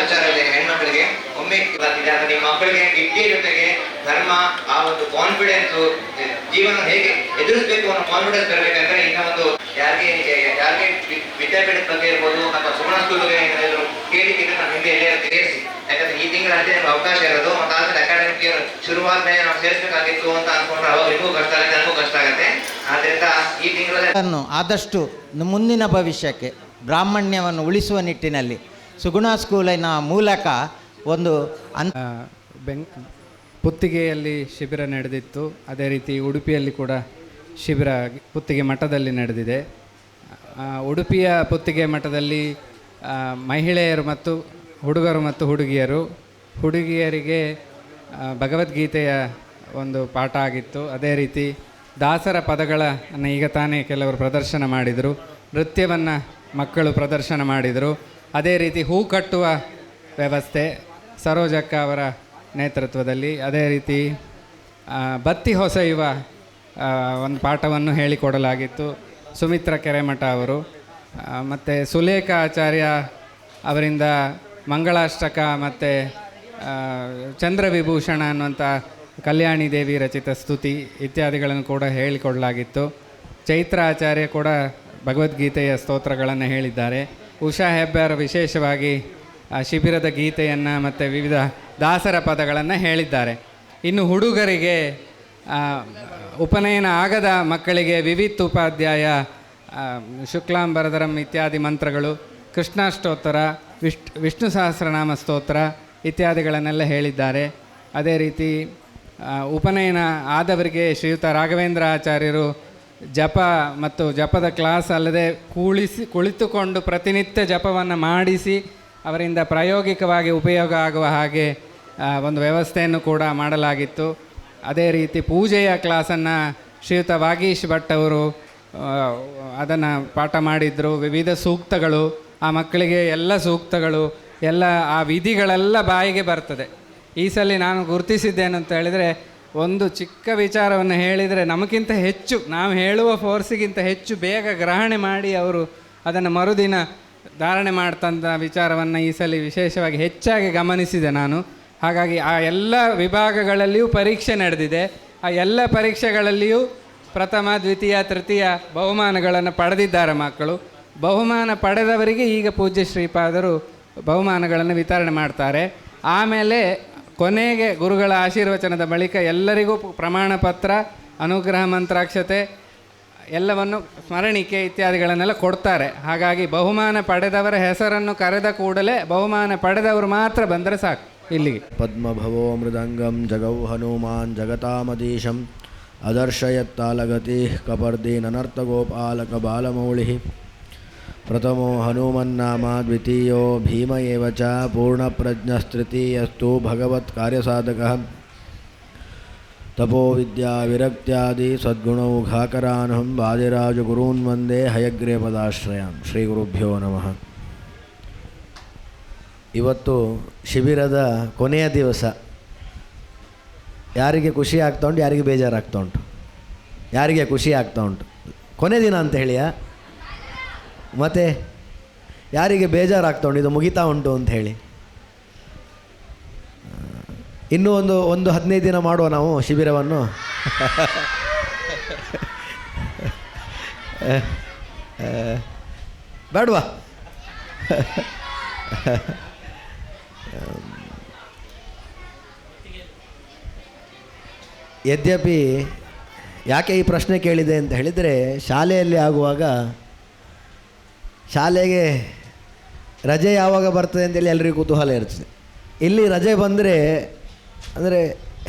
ವಿಚಾರ ಇದೆ. ಹೆಣ್ಮಕ್ಳಿಗೆ ಒಮ್ಮೆ ಬಂದಿದೆ ಅಂದ್ರೆ ನಿಮ್ಮ ಮಕ್ಕಳಿಗೆ ವಿದ್ಯೆ ಜೊತೆಗೆ ಧರ್ಮ, ಆ ಒಂದು ಕಾನ್ಫಿಡೆನ್ಸ್, ಜೀವನ ಹೇಗೆ ಎದುರಿಸಬೇಕು ಅನ್ನೋ ಕಾನ್ಫಿಡೆನ್ಸ್ ಬರಬೇಕಂದ್ರೆ ಇನ್ನ ಒಂದು ಯಾರಿಗೆ ವಿದ್ಯಾಪೀಠದ ಬಗ್ಗೆ ಇರ್ಬೋದು ಅಥವಾ ಸುವರ್ಣ ಸ್ಕೂಲ್ ಬಗ್ಗೆ ಏನಾದ್ರು ಕೇಳಿದ್ರೆ ನಾನು ಹಿಂದೆ ಎಲ್ಲೇ ಸೇರಿಸಿ. ಯಾಕಂದ್ರೆ ಈ ತಿಂಗಳಲ್ಲಿ ನಮ್ಗೆ ಅವಕಾಶ ಇರೋದು, ಮತ್ತೆ ಆದ್ಮೇಲೆ ಅಕಾಡೆಮಿಕ್ ಇಯರ್ ಶುರುವಾದ್ಮೇಲೆ ನಾವು ಸೇರಿಸಬೇಕಾಗಿತ್ತು ಅಂತ ಅನ್ಕೊಂಡ್ರೆ ಅವಾಗ ನಿಮಗೂ ಕಷ್ಟ ಆಗುತ್ತೆ, ನನಗೂ ಕಷ್ಟ ಆಗುತ್ತೆ. ಆದ್ರಿಂದ ಈ ತಿಂಗಳಲ್ಲಿ ಆದಷ್ಟು ಮುಂದಿನ ಭವಿಷ್ಯಕ್ಕೆ ಬ್ರಾಹ್ಮಣ್ಯವನ್ನು ಉಳಿಸುವ ನಿಟ್ಟಿನಲ್ಲಿ ಸುಗುಣ ಸ್ಕೂಲಿನ ಮೂಲಕ ಒಂದು ಪುತ್ತಿಗೆಯಲ್ಲಿ ಶಿಬಿರ ನಡೆದಿತ್ತು. ಅದೇ ರೀತಿ ಉಡುಪಿಯಲ್ಲಿ ಕೂಡ ಶಿಬಿರ ಪುತ್ತಿಗೆ ಮಠದಲ್ಲಿ ನಡೆದಿದೆ. ಉಡುಪಿಯ ಪುತ್ತಿಗೆ ಮಠದಲ್ಲಿ ಮಹಿಳೆಯರು ಮತ್ತು ಹುಡುಗರು ಮತ್ತು ಹುಡುಗಿಯರಿಗೆ ಭಗವದ್ಗೀತೆಯ ಒಂದು ಪಾಠ ಆಗಿತ್ತು. ಅದೇ ರೀತಿ ದಾಸರ ಪದಗಳನ್ನು ಈಗ ತಾನೇ ಕೆಲವರು ಪ್ರದರ್ಶನ ಮಾಡಿದರು. ನೃತ್ಯವನ್ನು ಮಕ್ಕಳು ಪ್ರದರ್ಶನ ಮಾಡಿದರು. ಅದೇ ರೀತಿ ಹೂ ಕಟ್ಟುವ ವ್ಯವಸ್ಥೆ ಸರೋಜಕ್ಕ ಅವರ ನೇತೃತ್ವದಲ್ಲಿ, ಅದೇ ರೀತಿ ಬತ್ತಿ ಹೊಸೆಯುವ ಒಂದು ಪಾಠವನ್ನು ಹೇಳಿಕೊಡಲಾಗಿತ್ತು ಸುಮಿತ್ರ ಕೆರೆಮಠ ಅವರು. ಮತ್ತು ಸುಲೇಖ ಆಚಾರ್ಯ ಅವರಿಂದ ಮಂಗಳಾಷ್ಟಕ ಮತ್ತು ಚಂದ್ರವಿಭೂಷಣ ಅನ್ನುವಂಥ ಕಲ್ಯಾಣಿ ದೇವಿ ರಚಿತ ಸ್ತುತಿ ಇತ್ಯಾದಿಗಳನ್ನು ಕೂಡ ಹೇಳಿಕೊಡಲಾಗಿತ್ತು. ಚೈತ್ರ ಆಚಾರ್ಯ ಕೂಡ ಭಗವದ್ಗೀತೆಯ ಸ್ತೋತ್ರಗಳನ್ನು ಹೇಳಿದ್ದಾರೆ. ಉಷಾ ಹೆಬ್ಬಾರ್ ವಿಶೇಷವಾಗಿ ಶಿಬಿರದ ಗೀತೆಯನ್ನು ಮತ್ತು ವಿವಿಧ ದಾಸರ ಪದಗಳನ್ನು ಹೇಳಿದ್ದಾರೆ. ಇನ್ನು ಹುಡುಗರಿಗೆ ಉಪನಯನ ಆಗದ ಮಕ್ಕಳಿಗೆ ವಿವಿಧ ಉಪಾಧ್ಯಾಯ ಶುಕ್ಲಾಂಬರಧರಂ ಇತ್ಯಾದಿ ಮಂತ್ರಗಳು, ಕೃಷ್ಣಾಷ್ಟೋತ್ತರ, ವಿಷ್ಣು ಸಹಸ್ರನಾಮ ಸ್ತೋತ್ರ ಇತ್ಯಾದಿಗಳನ್ನೆಲ್ಲ ಹೇಳಿದ್ದಾರೆ. ಅದೇ ರೀತಿ ಉಪನಯನ ಆದವರಿಗೆ ಶ್ರೀಯುತ ರಾಘವೇಂದ್ರ ಆಚಾರ್ಯರು ಜಪ ಮತ್ತು ಜಪದ ಕ್ಲಾಸ್ ಅಲ್ಲದೆ ಕುಳಿತುಕೊಂಡು ಪ್ರತಿನಿತ್ಯ ಜಪವನ್ನು ಮಾಡಿಸಿ ಅವರಿಂದ ಪ್ರಾಯೋಗಿಕವಾಗಿ ಉಪಯೋಗ ಆಗುವ ಹಾಗೆ ಒಂದು ವ್ಯವಸ್ಥೆಯನ್ನು ಕೂಡ ಮಾಡಲಾಗಿತ್ತು. ಅದೇ ರೀತಿ ಪೂಜೆಯ ಕ್ಲಾಸನ್ನು ಶ್ರೀಯುತ ವಾಗೀಶ್ ಭಟ್ ಅವರು ಅದನ್ನು ಪಾಠ ಮಾಡಿದರು. ವಿವಿಧ ಸೂಕ್ತಗಳು, ಆ ಮಕ್ಕಳಿಗೆ ಎಲ್ಲ ಸೂಕ್ತಗಳು, ಎಲ್ಲ ಆ ವಿಧಿಗಳೆಲ್ಲ ಬಾಯಿಗೆ ಬರ್ತದೆ. ಈ ಸಲ ನಾನು ಗುರುತಿಸಿದ್ದೇನೆ ಅಂತ ಹೇಳಿದರೆ, ಒಂದು ಚಿಕ್ಕ ವಿಚಾರವನ್ನು ಹೇಳಿದರೆ ನಮಗಿಂತ ಹೆಚ್ಚು, ನಾವು ಹೇಳುವ ಫೋರ್ಸಿಗಿಂತ ಹೆಚ್ಚು ಬೇಗ ಗ್ರಹಣೆ ಮಾಡಿ ಅವರು ಅದನ್ನು ಮರುದಿನ ಧಾರಣೆ ಮಾಡ್ತಂಥ ವಿಚಾರವನ್ನು ಈ ಸಲ ವಿಶೇಷವಾಗಿ ಹೆಚ್ಚಾಗಿ ಗಮನಿಸಿದೆ ನಾನು. ಹಾಗಾಗಿ ಆ ಎಲ್ಲ ವಿಭಾಗಗಳಲ್ಲಿಯೂ ಪರೀಕ್ಷೆ ನಡೆದಿದೆ. ಆ ಎಲ್ಲ ಪರೀಕ್ಷೆಗಳಲ್ಲಿಯೂ ಪ್ರಥಮ, ದ್ವಿತೀಯ, ತೃತೀಯ ಬಹುಮಾನಗಳನ್ನು ಪಡೆದಿದ್ದಾರೆ ಮಕ್ಕಳು. ಬಹುಮಾನ ಪಡೆದವರಿಗೆ ಈಗ ಪೂಜ್ಯ ಶ್ರೀಪಾದರು ಬಹುಮಾನಗಳನ್ನು ವಿತರಣೆ ಮಾಡ್ತಾರೆ. ಆಮೇಲೆ ಕೊನೆಗೆ ಗುರುಗಳ ಆಶೀರ್ವಚನದ ಬಳಿಕ ಎಲ್ಲರಿಗೂ ಪ್ರಮಾಣ ಪತ್ರ, ಅನುಗ್ರಹ ಮಂತ್ರಾಕ್ಷತೆ ಎಲ್ಲವನ್ನು ಸ್ಮರಣಿಕೆ ಇತ್ಯಾದಿಗಳನ್ನೆಲ್ಲ ಕೊಡ್ತಾರೆ. ಹಾಗಾಗಿ ಬಹುಮಾನ ಪಡೆದವರ ಹೆಸರನ್ನು ಕರೆದ ಕೂಡಲೇ ಬಹುಮಾನ ಪಡೆದವರು ಮಾತ್ರ ಬಂದರೆ ಸಾಕು ಇಲ್ಲಿಗೆ. ಪದ್ಮಭವೋ ಮೃದಂಗಂ ಜಗೌ ಹನುಮಾನ್ ಜಗತಾಮದೀಶಂ ಅದರ್ಶಯತ್ತಾಲಗತಿ ಕಪರ್ದಿ ನನರ್ತಗೋಪಾಲಕ ಬಾಲಮೌಳಿ ಪ್ರಥಮೋ ಹನುಮನ್ನಾಮ ದ್ವಿತೀಯೋ ಭೀಮ ಏವ ಚ ಪೂರ್ಣಪ್ರಜ್ಞಸ್ತೃತೀಯಸ್ತು ಭಗವತ್ ಕಾರ್ಯಸಾಧಕಃ ತಪೋ ವಿದ್ಯಾ ವಿರಕ್ತ್ಯಾದಿ ಸದ್ಗುಣೌಘಾಕರಾನಹಂ ವಾದಿರಾಜ ಗುರೂನ್ ವಂದೇ ಹಯಗ್ರೀಪದಾಶ್ರಯಾನ್. ಶ್ರೀ ಗುರುಭ್ಯೋ ನಮಃ. ಇವತ್ತು ಶಿಬಿರದ ಕೊನೆಯ ದಿವಸ. ಯಾರಿಗೆ ಖುಷಿ ಆಗ್ತಾ ಉಂಟು, ಯಾರಿಗೆ ಬೇಜಾರಾಗ್ತಾ ಉಂಟು? ಯಾರಿಗೆ ಖುಷಿ ಆಗ್ತಾ ಉಂಟು? ಕೊನೆ ದಿನ ಅಂತ ಹೇಳಿಯಾ? ಮತ್ತು ಯಾರಿಗೆ ಬೇಜಾರಾಗ್ತಾ ಉಂಟು, ಇದು ಮುಗಿತಾ ಉಂಟು ಅಂತ ಹೇಳಿ? ಇನ್ನೂ ಒಂದು 15 ದಿನ ಮಾಡುವ ನಾವು ಶಿಬಿರವನ್ನು. ಬೇಡವಾ? ಯದ್ಯಪಿ ಯಾಕೆ ಈ ಪ್ರಶ್ನೆ ಕೇಳಿದೆ ಅಂತ ಹೇಳಿದರೆ, ಶಾಲೆಯಲ್ಲಿ ಆಗುವಾಗ ಶಾಲೆಗೆ ರಜೆ ಯಾವಾಗ ಬರ್ತದೆ ಅಂತೇಳಿ ಎಲ್ಲರಿಗೂ ಕುತೂಹಲ ಇರ್ತದೆ. ಇಲ್ಲಿ ರಜೆ ಬಂದರೆ ಅಂದರೆ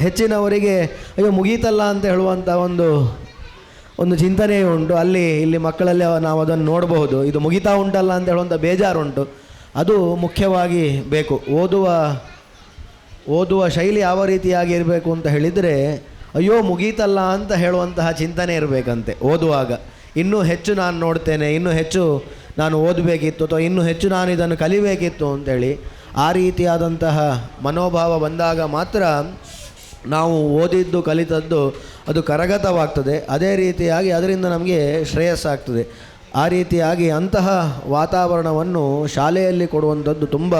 ಹೆಚ್ಚಿನವರಿಗೆ ಅಯ್ಯೋ ಮುಗೀತಲ್ಲ ಅಂತ ಹೇಳುವಂಥ ಒಂದು ಚಿಂತನೆ ಉಂಟು. ಇಲ್ಲಿ ಮಕ್ಕಳಲ್ಲಿ ನಾವು ಅದನ್ನು ನೋಡಬಹುದು. ಇದು ಮುಗಿತಾ ಉಂಟಲ್ಲ ಅಂತ ಹೇಳುವಂಥ ಬೇಜಾರುಂಟು. ಅದು ಮುಖ್ಯವಾಗಿ ಬೇಕು. ಓದುವ ಶೈಲಿ ಯಾವ ರೀತಿಯಾಗಿ ಇರಬೇಕು ಅಂತ ಹೇಳಿದರೆ, ಅಯ್ಯೋ ಮುಗೀತಲ್ಲ ಅಂತ ಹೇಳುವಂತಹ ಚಿಂತನೆ ಇರಬೇಕಂತೆ ಓದುವಾಗ. ಇನ್ನೂ ಹೆಚ್ಚು ನಾನು ನೋಡ್ತೇನೆ, ಇನ್ನೂ ಹೆಚ್ಚು ನಾನು ಓದಬೇಕಿತ್ತು, ಅಥವಾ ಇನ್ನೂ ಹೆಚ್ಚು ನಾನು ಇದನ್ನು ಕಲಿಬೇಕಿತ್ತು ಅಂತೇಳಿ ಆ ರೀತಿಯಾದಂತಹ ಮನೋಭಾವ ಬಂದಾಗ ಮಾತ್ರ ನಾವು ಓದಿದ್ದು ಕಲಿತದ್ದು ಅದು ಕರಗತವಾಗ್ತದೆ. ಅದೇ ರೀತಿಯಾಗಿ ಅದರಿಂದ ನಮಗೆ ಶ್ರೇಯಸ್ಸಾಗ್ತದೆ. ಆ ರೀತಿಯಾಗಿ ಅಂತಹ ವಾತಾವರಣವನ್ನು ಶಾಲೆಯಲ್ಲಿ ಕೊಡುವಂಥದ್ದು ತುಂಬ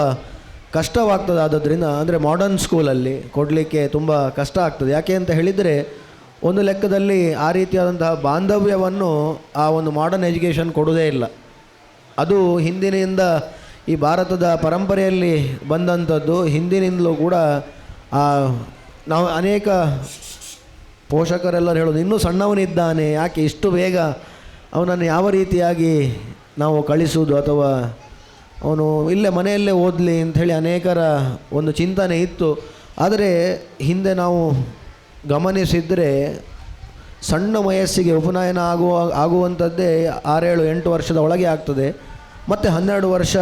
ಕಷ್ಟವಾಗ್ತದೆ. ಆದದ್ರಿಂದ ಅಂದರೆ ಮಾಡರ್ನ್ ಸ್ಕೂಲಲ್ಲಿ ಕೊಡಲಿಕ್ಕೆ ತುಂಬ ಕಷ್ಟ ಆಗ್ತದೆ. ಯಾಕೆ ಅಂತ ಹೇಳಿದರೆ ಒಂದು ಲೆಕ್ಕದಲ್ಲಿ ಆ ರೀತಿಯಾದಂತಹ ಬಾಂಧವ್ಯವನ್ನು ಆ ಒಂದು ಮಾಡರ್ನ್ ಎಜುಕೇಷನ್ ಕೊಡುವುದೇ ಇಲ್ಲ. ಅದು ಹಿಂದಿನಿಂದ ಈ ಭಾರತದ ಪರಂಪರೆಯಲ್ಲಿ ಬಂದಂಥದ್ದು. ಹಿಂದಿನಿಂದಲೂ ಕೂಡ ನಾವು ಅನೇಕ ಪೋಷಕರೆಲ್ಲರೂ ಹೇಳೋದು, ಇನ್ನೂ ಸಣ್ಣವನಿದ್ದಾನೆ, ಯಾಕೆ ಇಷ್ಟು ಬೇಗ ಅವನನ್ನು ಯಾವ ರೀತಿಯಾಗಿ ನಾವು ಕಳಿಸುವುದು, ಅಥವಾ ಅವನು ಇಲ್ಲೇ ಮನೆಯಲ್ಲೇ ಓದಲಿ ಅಂಥೇಳಿ ಅನೇಕರ ಒಂದು ಚಿಂತನೆ ಇತ್ತು. ಆದರೆ ಹಿಂದೆ ನಾವು ಗಮನಿಸಿದರೆ ಸಣ್ಣ ವಯಸ್ಸಿಗೆ ಉಪನಯನ ಆಗುವಂಥದ್ದೇ 6-7-8 ವರ್ಷದ ಒಳಗೆ ಆಗ್ತದೆ. ಮತ್ತು 12 ವರ್ಷ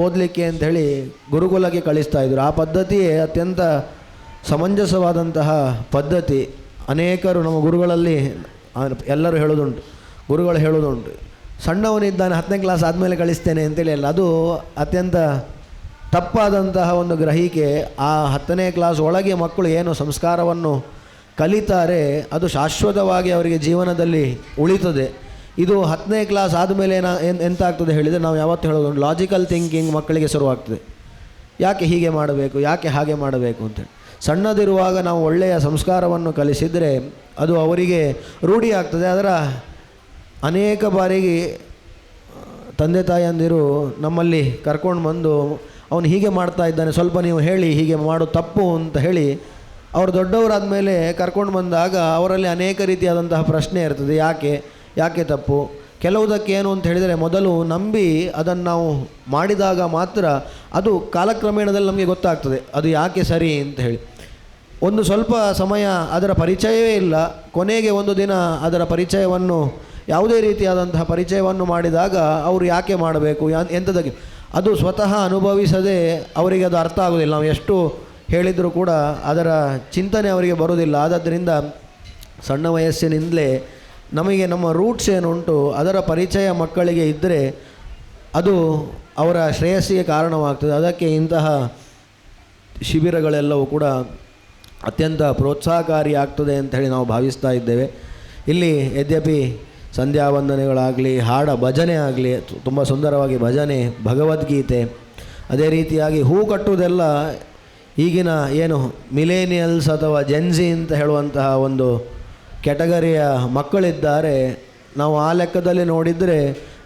ಓದಲಿಕ್ಕೆ ಅಂಥೇಳಿ ಗುರುಕುಲಕ್ಕೆ ಕಳಿಸ್ತಾಯಿದ್ರು. ಆ ಪದ್ಧತಿಯೇ ಅತ್ಯಂತ ಸಮಂಜಸವಾದಂತಹ ಪದ್ಧತಿ. ಅನೇಕರು ನಮ್ಮ ಗುರುಗಳಲ್ಲಿ ಎಲ್ಲರೂ ಹೇಳೋದುಂಟು, ಗುರುಗಳು ಹೇಳೋದುಂಟು, ಸಣ್ಣವನಿದ್ದಾನೆ 10ನೇ ಕ್ಲಾಸ್ ಆದಮೇಲೆ ಕಳಿಸ್ತೇನೆ ಅಂತೇಳಿ ಅಲ್ಲ. ಅದು ಅತ್ಯಂತ ತಪ್ಪಾದಂತಹ ಒಂದು ಗ್ರಹಿಕೆ. ಆ 10ನೇ ಕ್ಲಾಸ್ ಒಳಗೆ ಮಕ್ಕಳು ಏನು ಸಂಸ್ಕಾರವನ್ನು ಕಲಿತಾರೆ ಅದು ಶಾಶ್ವತವಾಗಿ ಅವರಿಗೆ ಜೀವನದಲ್ಲಿ ಉಳಿತದೆ. ಇದು 10ನೇ ಕ್ಲಾಸ್ ಆದಮೇಲೆ ಎಂತ ಆಗ್ತದೆ ಹೇಳಿದರೆ, ನಾವು ಯಾವತ್ತೂ ಹೇಳೋದು ಲಾಜಿಕಲ್ ಥಿಂಕಿಂಗ್ ಮಕ್ಕಳಿಗೆ ಶುರುವಾಗ್ತದೆ. ಯಾಕೆ ಹೀಗೆ ಮಾಡಬೇಕು, ಯಾಕೆ ಹಾಗೆ ಮಾಡಬೇಕು ಅಂತೇಳಿ. ಸಣ್ಣದಿರುವಾಗ ನಾವು ಒಳ್ಳೆಯ ಸಂಸ್ಕಾರವನ್ನು ಕಲಿಸಿದರೆ ಅದು ಅವರಿಗೆ ರೂಢಿ ಆಗ್ತದೆ. ಅದರ ಅನೇಕ ಬಾರಿಗೆ ತಂದೆ ತಾಯಂದಿರು ನಮ್ಮಲ್ಲಿ ಕರ್ಕೊಂಡು ಬಂದು ಅವನು ಹೀಗೆ ಮಾಡ್ತಾ ಇದ್ದಾನೆ, ಸ್ವಲ್ಪ ನೀವು ಹೇಳಿ, ಹೀಗೆ ಮಾಡೋದು ತಪ್ಪು ಅಂತ ಹೇಳಿ ಅವರು ದೊಡ್ಡವರಾದ ಮೇಲೆ ಕರ್ಕೊಂಡು ಬಂದಾಗ ಅವರಲ್ಲಿ ಅನೇಕ ರೀತಿಯಾದಂತಹ ಪ್ರಶ್ನೆ ಇರ್ತದೆ. ಯಾಕೆ ತಪ್ಪು? ಕೆಲವುದಕ್ಕೆ ಏನು ಅಂತ ಹೇಳಿದರೆ, ಮೊದಲು ನಂಬಿ ಅದನ್ನು ನಾವು ಮಾಡಿದಾಗ ಮಾತ್ರ ಅದು ಕಾಲಕ್ರಮೇಣದಲ್ಲಿ ನಮಗೆ ಗೊತ್ತಾಗ್ತದೆ ಅದು ಯಾಕೆ ಸರಿ ಅಂತ ಹೇಳಿ. ಒಂದು ಸ್ವಲ್ಪ ಸಮಯ ಅದರ ಪರಿಚಯವೇ ಇಲ್ಲ, ಕೊನೆಗೆ ಒಂದು ದಿನ ಅದರ ಪರಿಚಯವನ್ನು, ಯಾವುದೇ ರೀತಿಯಾದಂತಹ ಪರಿಚಯವನ್ನು ಮಾಡಿದಾಗ ಅವರು ಯಾಕೆ ಮಾಡಬೇಕು, ಎಂಥದಕ್ಕೆ ಅದು ಸ್ವತಃ ಅನುಭವಿಸದೆ ಅವರಿಗೆ ಅದು ಅರ್ಥ ಆಗೋದಿಲ್ಲ. ನಾವು ಎಷ್ಟು ಹೇಳಿದರೂ ಕೂಡ ಅದರ ಚಿಂತನೆ ಅವರಿಗೆ ಬರೋದಿಲ್ಲ. ಆದ್ದರಿಂದ ಸಣ್ಣ ವಯಸ್ಸಿನಿಂದಲೇ ನಮಗೆ ನಮ್ಮ ರೂಟ್ಸ್ ಏನುಂಟು ಅದರ ಪರಿಚಯ ಮಕ್ಕಳಿಗೆ ಇದ್ದರೆ ಅದು ಅವರ ಶ್ರೇಯಸ್ಸಿಗೆ ಕಾರಣವಾಗ್ತದೆ. ಅದಕ್ಕೆ ಇಂತಹ ಶಿಬಿರಗಳೆಲ್ಲವೂ ಕೂಡ ಅತ್ಯಂತ ಪ್ರೋತ್ಸಾಹಕಾರಿ ಆಗ್ತದೆ ಅಂತ ಹೇಳಿ ನಾವು ಭಾವಿಸ್ತಾ ಇದ್ದೇವೆ. ಇಲ್ಲಿ ಯದ್ಯಪಿ ಸಂಧ್ಯಾ ವಂದನೆಗಳಾಗಲಿ, ಭಜನೆ ಆಗಲಿ, ತುಂಬ ಸುಂದರವಾಗಿ ಭಜನೆ, ಭಗವದ್ಗೀತೆ, ಅದೇ ರೀತಿಯಾಗಿ ಹೂ ಕಟ್ಟುವುದೆಲ್ಲ ಈಗಿನ ಏನು ಮಿಲೇನಿಯಲ್ಸ್ ಅಥವಾ ಜೆನ್ಸಿ ಅಂತ ಹೇಳುವಂತಹ ಒಂದು ಕ್ಯಾಟಗರಿಯ ಮಕ್ಕಳಿದ್ದಾರೆ. ನಾವು ಆ ಲೆಕ್ಕದಲ್ಲಿ ನೋಡಿದರೆ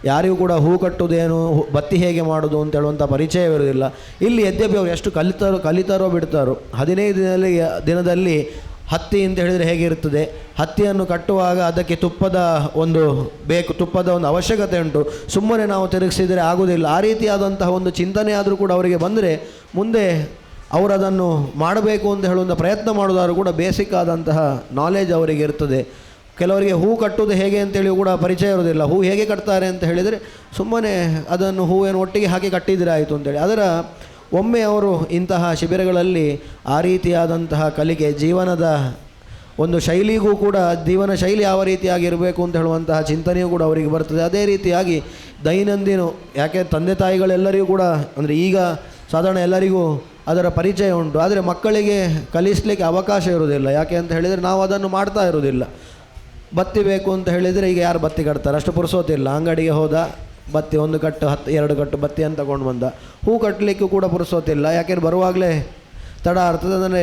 ಯಾರಿಗೂ ಕೂಡ ಹೂ ಕಟ್ಟುವುದೇನು, ಬತ್ತಿ ಹೇಗೆ ಮಾಡೋದು ಅಂತ ಹೇಳುವಂಥ ಪರಿಚಯವಿರುವುದಿಲ್ಲ. ಇಲ್ಲಿ ಯದ್ಯಪಿ ಅವರು ಎಷ್ಟು ಕಲಿತಾರೋ ಬಿಡ್ತಾರೋ, 15 ದಿನದಲ್ಲಿ ಹತ್ತಿ ಅಂತ ಹೇಳಿದರೆ ಹೇಗಿರ್ತದೆ, ಹತ್ತಿಯನ್ನು ಕಟ್ಟುವಾಗ ಅದಕ್ಕೆ ತುಪ್ಪದ ಒಂದು ಅವಶ್ಯಕತೆ ಉಂಟು. ಸುಮ್ಮನೆ ನಾವು ತಿರುಗಿಸಿದರೆ ಆಗುವುದಿಲ್ಲ. ಆ ರೀತಿಯಾದಂತಹ ಒಂದು ಚಿಂತನೆ ಆದರೂ ಕೂಡ ಅವರಿಗೆ ಬಂದರೆ ಮುಂದೆ ಅವರು ಅದನ್ನು ಮಾಡಬೇಕು ಅಂತ ಹೇಳುವಂಥ ಪ್ರಯತ್ನ ಮಾಡೋದಾದ್ರೂ ಕೂಡ ಬೇಸಿಕ್ ಆದಂತಹ ನಾಲೆಜ್ ಅವರಿಗೆ ಇರ್ತದೆ. ಕೆಲವರಿಗೆ ಹೂ ಕಟ್ಟುವುದು ಹೇಗೆ ಅಂತೇಳಿ ಕೂಡ ಪರಿಚಯ ಇರೋದಿಲ್ಲ. ಹೂ ಹೇಗೆ ಕಟ್ತಾರೆ ಅಂತ ಹೇಳಿದರೆ ಸುಮ್ಮನೆ ಅದನ್ನು ಹೂವೇನು ಒಟ್ಟಿಗೆ ಹಾಕಿ ಕಟ್ಟಿದರೆ ಆಯಿತು ಅಂತೇಳಿ. ಅದರ ಒಮ್ಮೆ ಅವರು ಇಂತಹ ಶಿಬಿರಗಳಲ್ಲಿ ಆ ರೀತಿಯಾದಂತಹ ಕಲಿಕೆ, ಜೀವನದ ಒಂದು ಶೈಲಿಗೂ ಕೂಡ ಜೀವನ ಶೈಲಿ ಯಾವ ರೀತಿಯಾಗಿರಬೇಕು ಅಂತ ಹೇಳುವಂತಹ ಚಿಂತನೆಯೂ ಕೂಡ ಅವರಿಗೆ ಬರ್ತದೆ. ಅದೇ ರೀತಿಯಾಗಿ ದೈನಂದಿನ, ಯಾಕೆ ತಂದೆ ತಾಯಿಗಳೆಲ್ಲರಿಗೂ ಕೂಡ, ಅಂದರೆ ಈಗ ಸಾಧಾರಣ ಎಲ್ಲರಿಗೂ ಅದರ ಪರಿಚಯ ಉಂಟು, ಆದರೆ ಮಕ್ಕಳಿಗೆ ಕಲಿಸಲಿಕ್ಕೆ ಅವಕಾಶ ಇರುವುದಿಲ್ಲ. ಯಾಕೆ ಅಂತ ಹೇಳಿದರೆ ನಾವು ಅದನ್ನು ಮಾಡ್ತಾ ಇರೋದಿಲ್ಲ. ಬತ್ತಿ ಬೇಕು ಅಂತ ಹೇಳಿದರೆ ಈಗ ಯಾರು ಬತ್ತಿ ಕಟ್ತಾರೆ, ಅಷ್ಟು ಪುರ್ಸೋತಿಲ್ಲ. ಅಂಗಡಿಗೆ ಹೋದ, ಬತ್ತಿ 1 ಕಟ್ಟು 2 ಕಟ್ಟು ಬತ್ತಿಯನ್ನು ತಗೊಂಡು ಬಂದ. ಹೂ ಕಟ್ಟಲಿಕ್ಕೂ ಕೂಡ ಪುರ್ಸೋತಿಲ್ಲ, ಯಾಕೆಂದ್ರೆ ಬರುವಾಗಲೇ ತಡ ಆಗ್ತದೆ. ಅಂದರೆ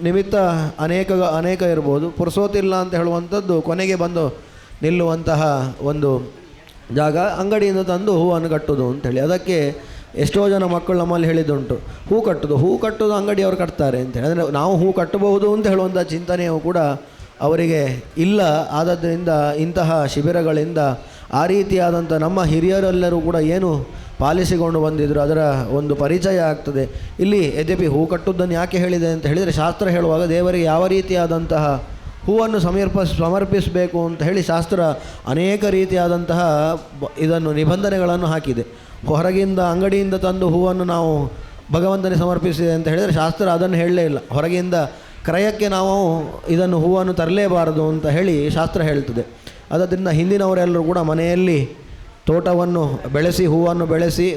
ನಿಮಿತ್ತ ಅನೇಕ ಇರ್ಬೋದು. ಪುರ್ಸೋತಿಲ್ಲ ಅಂತ ಹೇಳುವಂಥದ್ದು ಕೊನೆಗೆ ಬಂದು ನಿಲ್ಲುವಂತಹ ಒಂದು ಜಾಗ ಅಂಗಡಿಯಿಂದ ತಂದು ಹೂವನ್ನು ಕಟ್ಟೋದು ಅಂಥೇಳಿ. ಅದಕ್ಕೆ ಎಷ್ಟೋ ಜನ ಮಕ್ಕಳು ನಮ್ಮಲ್ಲಿ ಹೇಳಿದ್ದುಂಟು, ಹೂ ಕಟ್ಟೋದು ಅಂಗಡಿಯವರು ಕಟ್ತಾರೆ ಅಂತೇಳಿ. ಅಂದರೆ ನಾವು ಹೂ ಕಟ್ಟಬಹುದು ಅಂತ ಹೇಳುವಂಥ ಚಿಂತನೆಯೂ ಕೂಡ ಅವರಿಗೆ ಇಲ್ಲ. ಆದದ್ದರಿಂದ ಇಂತಹ ಶಿಬಿರಗಳಿಂದ ಆ ರೀತಿಯಾದಂಥ ನಮ್ಮ ಹಿರಿಯರೆಲ್ಲರೂ ಕೂಡ ಏನು ಪಾಲಿಸಿಕೊಂಡು ಬಂದಿದ್ದರು ಅದರ ಒಂದು ಪರಿಚಯ ಆಗ್ತದೆ. ಇಲ್ಲಿ ಯದ್ಯಪಿ ಹೂ ಕಟ್ಟುವುದನ್ನು ಯಾಕೆ ಹೇಳಿದೆ ಅಂತ ಹೇಳಿದರೆ, ಶಾಸ್ತ್ರ ಹೇಳುವಾಗ ದೇವರಿಗೆ ಯಾವ ರೀತಿಯಾದಂತಹ ಹೂವನ್ನು ಸಮರ್ಪಿಸಬೇಕು ಅಂತ ಹೇಳಿ ಶಾಸ್ತ್ರ ಅನೇಕ ರೀತಿಯಾದಂತಹ ಇದನ್ನು ನಿಬಂಧನೆಗಳನ್ನು ಹಾಕಿದೆ. ಹೊರಗಿಂದ ಅಂಗಡಿಯಿಂದ ತಂದು ಹೂವನ್ನು ನಾವು ಭಗವಂತನಿಗೆ ಸಮರ್ಪಿಸಿದೆ ಅಂತ ಹೇಳಿದರೆ ಶಾಸ್ತ್ರ ಅದನ್ನು ಹೇಳಲೇ ಇಲ್ಲ. ಹೊರಗಿಂದ ಕ್ರಯಕ್ಕೆ ನಾವು ಇದನ್ನು ಹೂವನ್ನು ತರಲೇಬಾರದು ಅಂತ ಹೇಳಿ ಶಾಸ್ತ್ರ ಹೇಳ್ತದೆ. ಆದ್ದರಿಂದ ಹಿಂದಿನವರೆಲ್ಲರೂ ಕೂಡ ಮನೆಯಲ್ಲಿ ತೋಟವನ್ನು ಬೆಳೆಸಿ,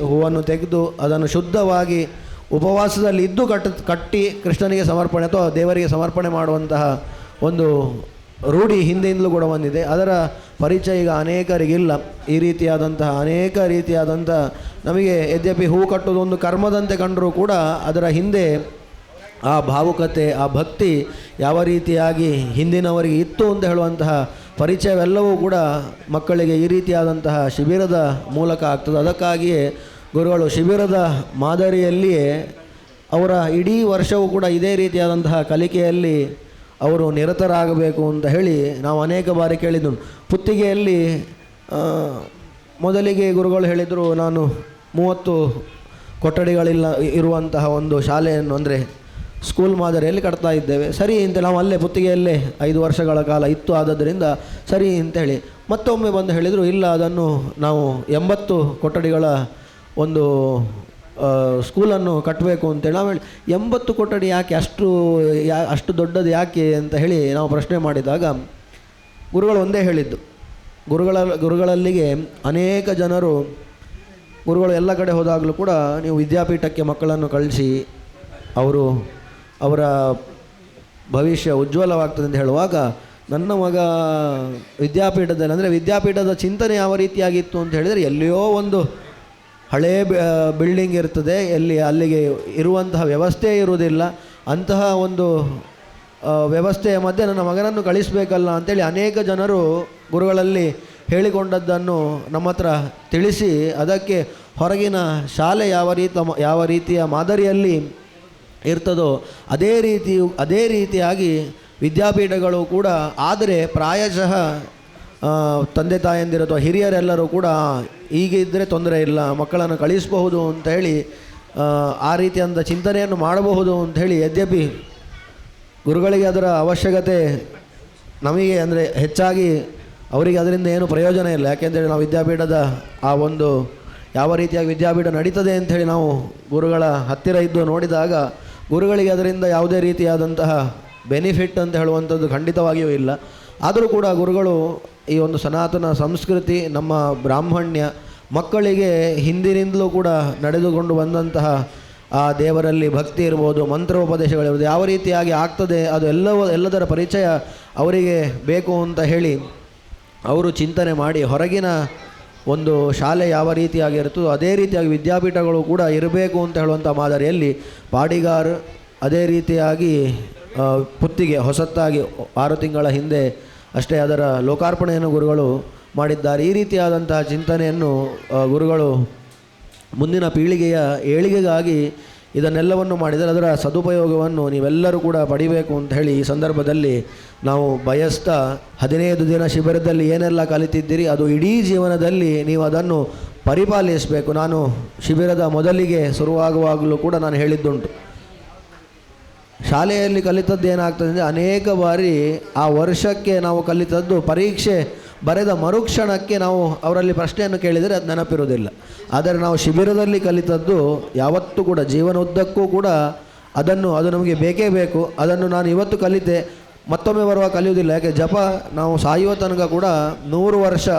ಹೂವನ್ನು ತೆಗೆದು ಅದನ್ನು ಶುದ್ಧವಾಗಿ ಉಪವಾಸದಲ್ಲಿ ಇದ್ದು ಕಟ್ಟಿ ಕೃಷ್ಣನಿಗೆ ಸಮರ್ಪಣೆ ಅಥವಾ ದೇವರಿಗೆ ಸಮರ್ಪಣೆ ಮಾಡುವಂತಹ ಒಂದು ರೂಢಿ ಹಿಂದೆಯಿಂದಲೂ ಕೂಡ ಬಂದಿದೆ. ಅದರ ಪರಿಚಯ ಈಗ ಅನೇಕರಿಗಿಲ್ಲ. ಈ ರೀತಿಯಾದಂತಹ ಅನೇಕ ರೀತಿಯಾದಂಥ ನಮಗೆ ಯದ್ಯಪಿ ಹೂ ಕಟ್ಟೋದು ಒಂದು ಕರ್ಮದಂತೆ ಕಂಡರೂ ಕೂಡ ಅದರ ಹಿಂದೆ ಆ ಭಾವುಕತೆ, ಆ ಭಕ್ತಿ ಯಾವ ರೀತಿಯಾಗಿ ಹಿಂದಿನವರಿಗೆ ಇತ್ತು ಅಂತ ಹೇಳುವಂತಹ ಪರಿಚಯವೆಲ್ಲವೂ ಕೂಡ ಮಕ್ಕಳಿಗೆ ಈ ರೀತಿಯಾದಂತಹ ಶಿಬಿರದ ಮೂಲಕ ಆಗ್ತದೆ. ಅದಕ್ಕಾಗಿಯೇ ಗುರುಗಳು ಶಿಬಿರದ ಮಾದರಿಯಲ್ಲಿಯೇ ಅವರ ಇಡೀ ವರ್ಷವೂ ಕೂಡ ಇದೇ ರೀತಿಯಾದಂತಹ ಕಲಿಕೆಯಲ್ಲಿ ಅವರು ನಿರತರಾಗಬೇಕು ಅಂತ ಹೇಳಿ ನಾವು ಅನೇಕ ಬಾರಿ ಕೇಳಿದ್ದು. ಪುತ್ತಿಗೆಯಲ್ಲಿ ಮೊದಲಿಗೆ ಗುರುಗಳು ಹೇಳಿದರು, ನಾನು 30 ಕೊಠಡಿಗಳಿಲ್ಲ ಇರುವಂತಹ ಒಂದು ಶಾಲೆಯನ್ನು ಅಂದರೆ ಸ್ಕೂಲ್ ಮಾದರಿಯಲ್ಲಿ ಕಟ್ತಾ ಇದ್ದೇವೆ. ಸರಿ ಅಂತ ನಾವು ಅಲ್ಲೇ ಪುತ್ತಿಗೆಯಲ್ಲೇ 5 ವರ್ಷಗಳ ಕಾಲ ಇತ್ತು. ಆದದ್ದರಿಂದ ಸರಿ ಅಂತೇಳಿ ಮತ್ತೊಮ್ಮೆ ಬಂದು ಹೇಳಿದರು, ಇಲ್ಲ ಅದನ್ನು ನಾವು 80 ಕೊಠಡಿಗಳ ಒಂದು ಸ್ಕೂಲನ್ನು ಕಟ್ಟಬೇಕು ಅಂತೇಳಿ ನಾವು ಹೇಳಿ 80 ಕೊಠಡಿ ಯಾಕೆ ಅಷ್ಟು ದೊಡ್ಡದು ಯಾಕೆ ಅಂತ ಹೇಳಿ ನಾವು ಪ್ರಶ್ನೆ ಮಾಡಿದಾಗ ಗುರುಗಳು ಒಂದೇ ಹೇಳಿದ್ದು, ಗುರುಗಳಲ್ಲಿಗೆ ಅನೇಕ ಜನರು ಗುರುಗಳು ಎಲ್ಲ ಕಡೆ ಹೋದಾಗಲೂ ಕೂಡ ನೀವು ವಿದ್ಯಾಪೀಠಕ್ಕೆ ಮಕ್ಕಳನ್ನು ಕಳಿಸಿ ಅವರ ಭವಿಷ್ಯ ಉಜ್ವಲವಾಗ್ತದೆ ಅಂತ ಹೇಳುವಾಗ ನನ್ನ ಮಗ ವಿದ್ಯಾಪೀಠದಲ್ಲಿ ಅಂದರೆ ವಿದ್ಯಾಪೀಠದ ಚಿಂತನೆ ಯಾವ ರೀತಿಯಾಗಿತ್ತು ಅಂತ ಹೇಳಿದರೆ ಎಲ್ಲಿಯೋ ಒಂದು ಹಳೇ ಬಿಲ್ಡಿಂಗ್ ಇರ್ತದೆ, ಅಲ್ಲಿಗೆ ಇರುವಂತಹ ವ್ಯವಸ್ಥೆ ಇರುವುದಿಲ್ಲ. ಅಂತಹ ಒಂದು ವ್ಯವಸ್ಥೆಯ ಮಧ್ಯೆ ನನ್ನ ಮಗನನ್ನು ಕಳಿಸಬೇಕಲ್ಲ ಅಂತೇಳಿ ಅನೇಕ ಜನರು ಗುರುಗಳಲ್ಲಿ ಹೇಳಿಕೊಂಡದ್ದನ್ನು ನಮ್ಮ ಹತ್ರ ತಿಳಿಸಿ ಅದಕ್ಕೆ ಹೊರಗಿನ ಶಾಲೆ ಯಾವ ರೀತಿಯ ಮಾದರಿಯಲ್ಲಿ ಇರ್ತದೋ ಅದೇ ರೀತಿಯಾಗಿ ವಿದ್ಯಾಪೀಠಗಳು ಕೂಡ ಆದರೆ ಪ್ರಾಯಶಃ ತಂದೆ ತಾಯಂದಿರು ಅಥವಾ ಹಿರಿಯರೆಲ್ಲರೂ ಕೂಡ ಹೀಗಿದ್ದರೆ ತೊಂದರೆ ಇಲ್ಲ, ಮಕ್ಕಳನ್ನು ಕಳಿಸಬಹುದು ಅಂತ ಹೇಳಿ ಆ ರೀತಿಯಾದ ಚಿಂತನೆಯನ್ನು ಮಾಡಬಹುದು ಅಂತ ಹೇಳಿ ಯದ್ಯಪಿ ಗುರುಗಳಿಗೆ ಅದರ ಅವಶ್ಯಕತೆ ನಮಗೆ ಅಂದರೆ ಹೆಚ್ಚಾಗಿ ಅವರಿಗೆ ಅದರಿಂದ ಏನು ಪ್ರಯೋಜನ ಇಲ್ಲ. ಯಾಕೆಂದರೆ ನಾವು ವಿದ್ಯಾಪೀಠದ ಆ ಒಂದು ಯಾವ ರೀತಿಯಾಗಿ ವಿದ್ಯಾಪೀಠ ನಡೀತದೆ ಅಂಥೇಳಿ ನಾವು ಗುರುಗಳ ಹತ್ತಿರ ಇದ್ದು ನೋಡಿದಾಗ ಗುರುಗಳಿಗೆ ಅದರಿಂದ ಯಾವುದೇ ರೀತಿಯಾದಂತಹ ಬೆನಿಫಿಟ್ ಅಂತ ಹೇಳುವಂಥದ್ದು ಖಂಡಿತವಾಗಿಯೂ ಇಲ್ಲ. ಆದರೂ ಕೂಡ ಗುರುಗಳು ಈ ಒಂದು ಸನಾತನ ಸಂಸ್ಕೃತಿ ನಮ್ಮ ಬ್ರಾಹ್ಮಣ್ಯ ಮಕ್ಕಳಿಗೆ ಹಿಂದಿನಿಂದಲೂ ಕೂಡ ನಡೆದುಕೊಂಡು ಬಂದಂತಹ ಆ ದೇವರಲ್ಲಿ ಭಕ್ತಿ ಇರ್ಬೋದು, ಮಂತ್ರೋಪದೇಶಗಳಿರ್ಬೋದು, ಯಾವ ರೀತಿಯಾಗಿ ಆಗ್ತದೆ ಅದು ಎಲ್ಲದರ ಪರಿಚಯ ಅವರಿಗೆ ಬೇಕು ಅಂತ ಹೇಳಿ ಅವರು ಚಿಂತನೆ ಮಾಡಿ ಹೊರಗಿನ ಒಂದು ಶಾಲೆ ಯಾವ ರೀತಿಯಾಗಿರುತ್ತೋ ಅದೇ ರೀತಿಯಾಗಿ ವಿದ್ಯಾಪೀಠಗಳು ಕೂಡ ಇರಬೇಕು ಅಂತ ಹೇಳುವಂಥ ಮಾದರಿಯಲ್ಲಿ ಪಾಡಿಗಾರ್ ಅದೇ ರೀತಿಯಾಗಿ ಪುತ್ತಿಗೆ ಹೊಸತ್ತಾಗಿ 6 ತಿಂಗಳ ಹಿಂದೆ ಅಷ್ಟೇ ಅದರ ಲೋಕಾರ್ಪಣೆಯನ್ನು ಗುರುಗಳು ಮಾಡಿದ್ದಾರೆ. ಈ ರೀತಿಯಾದಂತಹ ಚಿಂತನೆಯನ್ನು ಗುರುಗಳು ಮುಂದಿನ ಪೀಳಿಗೆಯ ಏಳಿಗೆಗಾಗಿ ಇದನ್ನೆಲ್ಲವನ್ನು ಮಾಡಿದರೆ ಅದರ ಸದುಪಯೋಗವನ್ನು ನೀವೆಲ್ಲರೂ ಕೂಡ ಪಡಿಬೇಕು ಅಂತ ಹೇಳಿ ಈ ಸಂದರ್ಭದಲ್ಲಿ ನಾವು ಬಯಸ್ತಾ 15 ದಿನ ಶಿಬಿರದಲ್ಲಿ ಏನೆಲ್ಲ ಕಲಿತಿದ್ದೀರಿ ಅದು ಇಡೀ ಜೀವನದಲ್ಲಿ ನೀವು ಅದನ್ನು ಪರಿಪಾಲಿಸಬೇಕು. ನಾನು ಶಿಬಿರದ ಮೊದಲಿಗೆ ಶುರುವಾಗುವಾಗಲೂ ಕೂಡ ನಾನು ಹೇಳಿದ್ದುಂಟು, ಶಾಲೆಯಲ್ಲಿ ಕಲಿತದ್ದು ಏನಾಗ್ತದೆ ಅಂದರೆ ಅನೇಕ ಬಾರಿ ಆ ವರ್ಷಕ್ಕೆ ನಾವು ಕಲಿತದ್ದು ಪರೀಕ್ಷೆ ಬರೆದ ಮರುಕ್ಷಣಕ್ಕೆ ನಾವು ಅವರಲ್ಲಿ ಪ್ರಶ್ನೆಯನ್ನು ಕೇಳಿದರೆ ಅದು ನೆನಪಿರುವುದಿಲ್ಲ. ಆದರೆ ನಾವು ಶಿಬಿರದಲ್ಲಿ ಕಲಿತದ್ದು ಯಾವತ್ತೂ ಕೂಡ ಜೀವನೋದ್ದಕ್ಕೂ ಕೂಡ ಅದು ನಮಗೆ ಬೇಕೇ ಬೇಕು. ಅದನ್ನು ನಾನು ಇವತ್ತು ಕಲಿತೆ ಮತ್ತೊಮ್ಮೆ ಬರುವ ಕಲಿಯುವುದಿಲ್ಲ. ಯಾಕೆ ಜಪ ನಾವು ಸಾಯುವ ತನಕ ಕೂಡ 100 ವರ್ಷ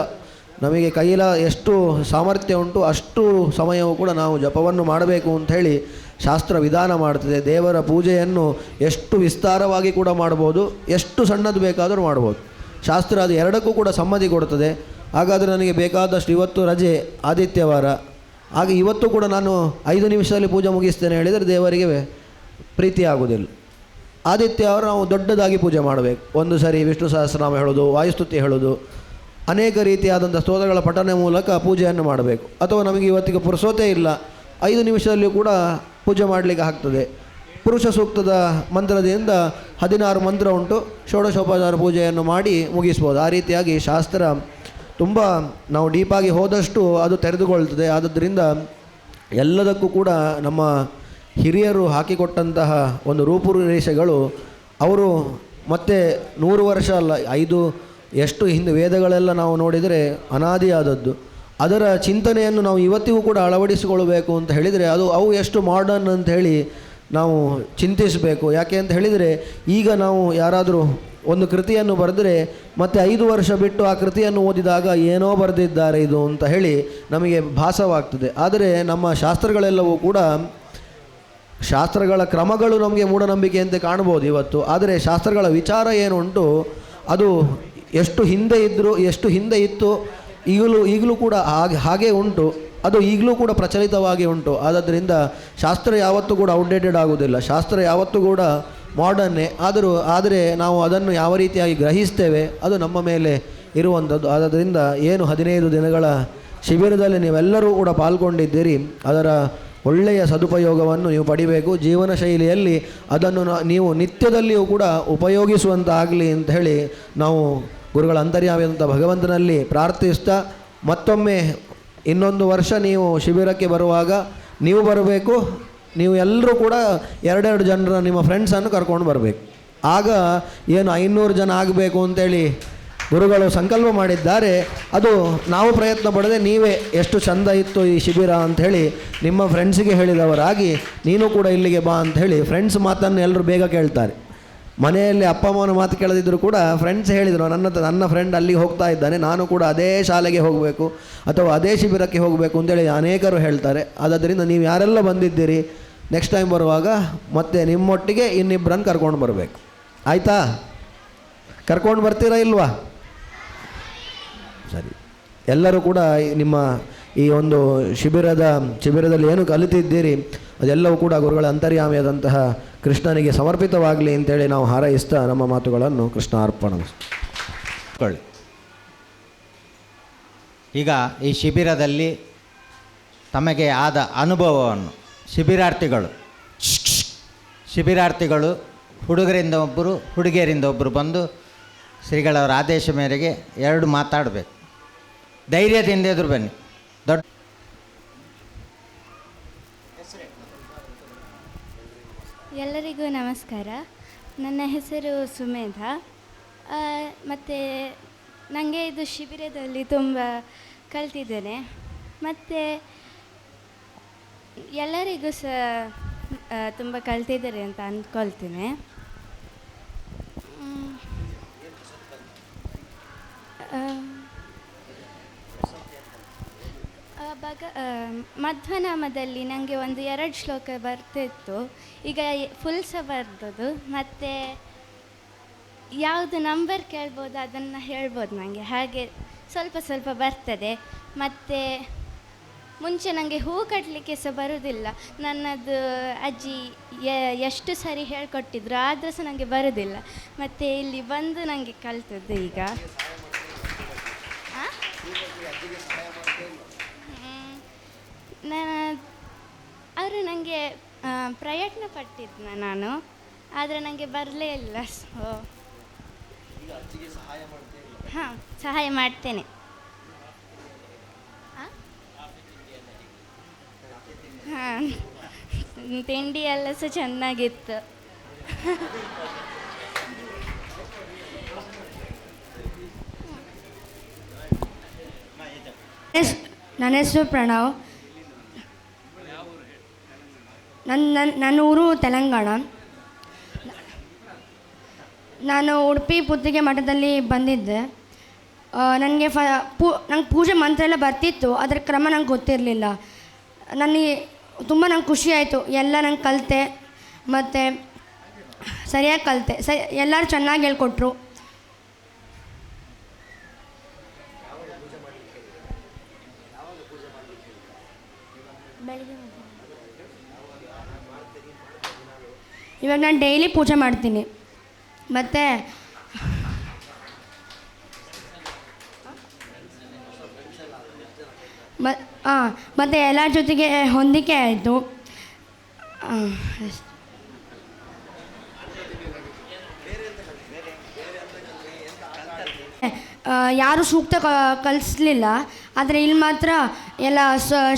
ನಮಗೆ ಕೈಲ ಎಷ್ಟು ಸಾಮರ್ಥ್ಯ ಉಂಟು ಅಷ್ಟು ಸಮಯವೂ ಕೂಡ ನಾವು ಜಪವನ್ನು ಮಾಡಬೇಕು ಅಂಥೇಳಿ ಶಾಸ್ತ್ರ ವಿಧಾನ ಮಾಡ್ತದೆ. ದೇವರ ಪೂಜೆಯನ್ನು ಎಷ್ಟು ವಿಸ್ತಾರವಾಗಿ ಕೂಡ ಮಾಡ್ಬೋದು, ಎಷ್ಟು ಸಣ್ಣದು ಬೇಕಾದರೂ ಮಾಡ್ಬೋದು. ಶಾಸ್ತ್ರ ಅದು ಎರಡಕ್ಕೂ ಕೂಡ ಸಮ್ಮತಿ ಕೊಡ್ತದೆ. ಹಾಗಾದರೆ ನನಗೆ ಬೇಕಾದಷ್ಟು ಇವತ್ತು ರಜೆ ಆದಿತ್ಯವಾರ, ಆಗ ಇವತ್ತು ಕೂಡ ನಾನು 5 ನಿಮಿಷದಲ್ಲಿ ಪೂಜೆ ಮುಗಿಸ್ತೇನೆ ಹೇಳಿದರೆ ದೇವರಿಗೆ ಪ್ರೀತಿ ಆಗುವುದಿಲ್ಲ. ಆದಿತ್ಯವಾರ ನಾವು ದೊಡ್ಡದಾಗಿ ಪೂಜೆ ಮಾಡಬೇಕು. ಒಂದು ಸರಿ ವಿಷ್ಣು ಸಹಸ್ರನಾಮ ಹೇಳೋದು, ವಾಯುಸ್ತುತಿ ಹೇಳೋದು, ಅನೇಕ ರೀತಿಯಾದಂಥ ಸ್ತೋತ್ರಗಳ ಪಠನೆ ಮೂಲಕ ಪೂಜೆಯನ್ನು ಮಾಡಬೇಕು. ಅಥವಾ ನಮಗೆ ಇವತ್ತಿಗೆ ಪುರುಸೋತೇ ಇಲ್ಲ, 5 ನಿಮಿಷದಲ್ಲಿಯೂ ಕೂಡ ಪೂಜೆ ಮಾಡಲಿಕ್ಕೆ ಆಗ್ತದೆ. ಪುರುಷ ಸೂಕ್ತದ ಮಂತ್ರದಿಂದ 16 ಮಂತ್ರ ಉಂಟು, ಷೋಡಶೋಪಚಾರ ಪೂಜೆಯನ್ನು ಮಾಡಿ ಮುಗಿಸ್ಬೋದು. ಆ ರೀತಿಯಾಗಿ ಶಾಸ್ತ್ರ ತುಂಬ ನಾವು ಡೀಪಾಗಿ ಹೋದಷ್ಟು ಅದು ತೆರೆದುಕೊಳ್ತದೆ. ಆದ್ದರಿಂದ ಎಲ್ಲದಕ್ಕೂ ಕೂಡ ನಮ್ಮ ಹಿರಿಯರು ಹಾಕಿಕೊಟ್ಟಂತಹ ಒಂದು ರೂಪುರೇಷೆಗಳು ಅವರು ಮತ್ತೆ 100 ವರ್ಷ ಅಲ್ಲ, 5 ಎಷ್ಟು ಹಿಂದೆ ವೇದಗಳೆಲ್ಲ ನಾವು ನೋಡಿದರೆ ಅನಾದಿಯಾದದ್ದು. ಅದರ ಚಿಂತನೆಯನ್ನು ನಾವು ಇವತ್ತಿಗೂ ಕೂಡ ಅಳವಡಿಸಿಕೊಳ್ಬೇಕು ಅಂತ ಹೇಳಿದರೆ ಅವು ಎಷ್ಟು ಮಾಡರ್ನ್ ಅಂತ ಹೇಳಿ ನಾವು ಚಿಂತಿಸಬೇಕು. ಯಾಕೆ ಅಂತ ಹೇಳಿದರೆ ಈಗ ನಾವು ಯಾರಾದರೂ ಒಂದು ಕೃತಿಯನ್ನು ಬರೆದರೆ ಮತ್ತು 5 ವರ್ಷ ಬಿಟ್ಟು ಆ ಕೃತಿಯನ್ನು ಓದಿದಾಗ ಏನೋ ಬರೆದಿದ್ದಾರೆ ಇದು ಅಂತ ಹೇಳಿ ನಮಗೆ ಭಾಸವಾಗ್ತದೆ. ಆದರೆ ನಮ್ಮ ಶಾಸ್ತ್ರಗಳೆಲ್ಲವೂ ಕೂಡ ಶಾಸ್ತ್ರಗಳ ಕ್ರಮಗಳು ನಮಗೆ ಮೂಢನಂಬಿಕೆಯಂತೆ ಕಾಣ್ಬೋದು ಇವತ್ತು. ಆದರೆ ಶಾಸ್ತ್ರಗಳ ವಿಚಾರ ಏನುಂಟು ಅದು ಎಷ್ಟು ಹಿಂದೆ ಇತ್ತು ಈಗಲೂ ಕೂಡ ಹಾಗೆ ಉಂಟು. ಅದು ಈಗಲೂ ಕೂಡ ಪ್ರಚಲಿತವಾಗಿ ಉಂಟು. ಆದ್ದರಿಂದ ಶಾಸ್ತ್ರ ಯಾವತ್ತೂ ಕೂಡ ಔಟ್ಡೇಟೆಡ್ ಆಗುವುದಿಲ್ಲ. ಶಾಸ್ತ್ರ ಯಾವತ್ತೂ ಕೂಡ ಮಾಡರ್ನ್ನೇ. ಆದರೆ ನಾವು ಅದನ್ನು ಯಾವ ರೀತಿಯಾಗಿ ಗ್ರಹಿಸ್ತೇವೆ ಅದು ನಮ್ಮ ಮೇಲೆ ಇರುವಂಥದ್ದು. ಆದ್ದರಿಂದ ಏನು 15 ದಿನಗಳ ಶಿಬಿರದಲ್ಲಿ ನೀವೆಲ್ಲರೂ ಕೂಡ ಪಾಲ್ಗೊಂಡಿದ್ದೀರಿ, ಅದರ ಒಳ್ಳೆಯ ಸದುಪಯೋಗವನ್ನು ನೀವು ಪಡಿಬೇಕು. ಜೀವನ ಶೈಲಿಯಲ್ಲಿ ಅದನ್ನು ನೀವು ನಿತ್ಯದಲ್ಲಿಯೂ ಕೂಡ ಉಪಯೋಗಿಸುವಂತಾಗಲಿ ಅಂತ ಹೇಳಿ ನಾವು ಗುರುಗಳ ಅಂತರ್ಯಾಮಿಯಾದಂಥ ಭಗವಂತನಲ್ಲಿ ಪ್ರಾರ್ಥಿಸ್ತಾ, ಮತ್ತೊಮ್ಮೆ ಇನ್ನೊಂದು ವರ್ಷ ನೀವು ಶಿಬಿರಕ್ಕೆ ಬರುವಾಗ ನೀವು ಬರಬೇಕು. ನೀವು ಎಲ್ಲರೂ ಕೂಡ 2 ಜನರ ನಿಮ್ಮ ಫ್ರೆಂಡ್ಸನ್ನು ಕರ್ಕೊಂಡು ಬರಬೇಕು. ಆಗ ಏನು 500 ಜನ ಆಗಬೇಕು ಅಂತೇಳಿ ಗುರುಗಳು ಸಂಕಲ್ಪ ಮಾಡಿದ್ದಾರೆ. ಅದು ನಾವು ಪ್ರಯತ್ನ ಪಡದೆ ನೀವೇ ಎಷ್ಟು ಚಂದ ಇತ್ತು ಈ ಶಿಬಿರ ಅಂಥೇಳಿ ನಿಮ್ಮ ಫ್ರೆಂಡ್ಸಿಗೆ ಹೇಳಿದವರಾಗಿ ನೀನು ಕೂಡ ಇಲ್ಲಿಗೆ ಬಾ ಅಂಥೇಳಿ ಫ್ರೆಂಡ್ಸ್ ಮಾತನ್ನು ಎಲ್ಲರೂ ಬೇಗ ಕೇಳ್ತಾರೆ. ಮನೆಯಲ್ಲಿ ಅಪ್ಪ ಅಮ್ಮನ ಮಾತು ಕೇಳದಿದ್ದರೂ ಕೂಡ ಫ್ರೆಂಡ್ಸ್ ಹೇಳಿದರು, ನನ್ನ ಫ್ರೆಂಡ್ ಅಲ್ಲಿಗೆ ಹೋಗ್ತಾ ಇದ್ದಾನೆ, ನಾನು ಕೂಡ ಅದೇ ಶಾಲೆಗೆ ಹೋಗಬೇಕು ಅಥವಾ ಅದೇ ಶಿಬಿರಕ್ಕೆ ಹೋಗಬೇಕು ಅಂತೇಳಿ ಅನೇಕರು ಹೇಳ್ತಾರೆ. ಆದ್ದರಿಂದ ನೀವು ಯಾರೆಲ್ಲ ಬಂದಿದ್ದೀರಿ ನೆಕ್ಸ್ಟ್ ಟೈಮ್ ಬರುವಾಗ ಮತ್ತೆ ನಿಮ್ಮೊಟ್ಟಿಗೆ ಇನ್ನಿಬ್ಬರನ್ನು ಕರ್ಕೊಂಡು ಬರಬೇಕು. ಆಯಿತಾ? ಕರ್ಕೊಂಡು ಬರ್ತೀರಾ ಇಲ್ವಾ? ಸರಿ. ಎಲ್ಲರೂ ಕೂಡ ನಿಮ್ಮ ಈ ಒಂದು ಶಿಬಿರದಲ್ಲಿ ಏನು ಕಲಿತಿದ್ದೀರಿ ಅದೆಲ್ಲವೂ ಕೂಡ ಗುರುಗಳ ಅಂತರ್ಯಾಮಿಯಾದಂತಹ ಕೃಷ್ಣನಿಗೆ ಸಮರ್ಪಿತವಾಗಲಿ ಅಂತೇಳಿ ನಾವು ಹಾರೈಸ್ತಾ ನಮ್ಮ ಮಾತುಗಳನ್ನು ಕೃಷ್ಣ ಅರ್ಪಣ. ಈಗ ಈ ಶಿಬಿರದಲ್ಲಿ ತಮಗೆ ಆದ ಅನುಭವವನ್ನು ಶಿಬಿರಾರ್ಥಿಗಳು ಹುಡುಗರಿಂದ ಒಬ್ಬರು ಹುಡುಗಿಯರಿಂದ ಒಬ್ಬರು ಬಂದು ಶ್ರೀಗಳವರ ಆದೇಶ ಮೇರೆಗೆ 2 ಮಾತಾಡಬೇಕು. ಧೈರ್ಯದಿಂದ ಎದುರು ಬನ್ನಿ. ದೊಡ್ಡ ಎಲ್ಲರಿಗೂ ನಮಸ್ಕಾರ. ನನ್ನ ಹೆಸರು ಸುಮೇಧಾ. ಮತ್ತು ನನಗೆ ಇದು ಶಿಬಿರದಲ್ಲಿ ತುಂಬ ಕಲ್ತಿದ್ದೇನೆ. ಮತ್ತು ಎಲ್ಲರಿಗೂ ತುಂಬ ಕಲ್ತಿದ್ದಾರೆ ಅಂತ ಅಂದ್ಕೊಳ್ತೀನಿ. ಮಧ್ವನಾಮದಲ್ಲಿ ನನಗೆ ಒಂದು 2 ಶ್ಲೋಕ ಬರ್ತಿತ್ತು. ಈಗ ಫುಲ್ ಸಹ ಬರ್ಬೋದು. ಮತ್ತು ಯಾವುದು ನಂಬರ್ ಕೇಳ್ಬೋದು ಅದನ್ನು ಹೇಳ್ಬೋದು. ನನಗೆ ಹಾಗೆ ಸ್ವಲ್ಪ ಬರ್ತದೆ. ಮತ್ತು ಮುಂಚೆ ನನಗೆ ಹೂ ಕಟ್ಟಲಿಕ್ಕೆ ಸಹ ಬರೋದಿಲ್ಲ. ನನ್ನದು ಅಜ್ಜಿ ಎಷ್ಟು ಸರಿ ಹೇಳ್ಕೊಟ್ಟಿದ್ರು, ಆದರೂ ಸಹ ನನಗೆ ಬರೋದಿಲ್ಲ. ಮತ್ತು ಇಲ್ಲಿ ಬಂದು ನನಗೆ ಕಲ್ತದ್ದು ಈಗ. ಅವರು ನನಗೆ ಪ್ರಯತ್ನ ಪಟ್ಟಿದ್ನ ನಾನು, ಆದರೆ ನನಗೆ ಬರಲೇ ಇಲ್ಲ. ಸೊ ಹಾಂ, ಸಹಾಯ ಮಾಡ್ತೇನೆ. ಹಾಂ, ತಿಂಡಿ ಎಲ್ಲ ಸಹ ಚೆನ್ನಾಗಿತ್ತು. ನನ್ನ ಹೆಸರು ಪ್ರಣವ್. ನನ್ನ ಊರು ತೆಲಂಗಾಣ. ನಾನು ಉಡುಪಿ ಪುತ್ತಿಗೆ ಮಠದಲ್ಲಿ ಬಂದಿದ್ದೆ. ನನಗೆ ನಂಗೆ ಪೂಜೆ ಮಂತ್ರ ಎಲ್ಲ ಬರ್ತಿತ್ತು, ಅದರ ಕ್ರಮ ನಂಗೆ ಗೊತ್ತಿರಲಿಲ್ಲ. ನನಗೆ ನಂಗೆ ಖುಷಿ ಆಯಿತು. ಎಲ್ಲ ನಂಗೆ ಕಲಿತೆ ಮತ್ತು ಸರಿಯಾಗಿ ಕಲಿತೆ. ಎಲ್ಲರೂ ಚೆನ್ನಾಗಿ ಹೇಳ್ಕೊಟ್ರು. ಇವಾಗ ನಾನು ಡೈಲಿ ಪೂಜೆ ಮಾಡ್ತೀನಿ. ಮತ್ತು ಮತ್ತು ಎಲ್ಲರ ಜೊತೆಗೆ ಹೊಂದಿಕೆ ಆಯಿತು. ಯಾರೂ ಸೂಕ್ತ ಕಲಿಸ್ಲಿಲ್ಲ, ಆದರೆ ಇಲ್ಲಿ ಮಾತ್ರ ಎಲ್ಲ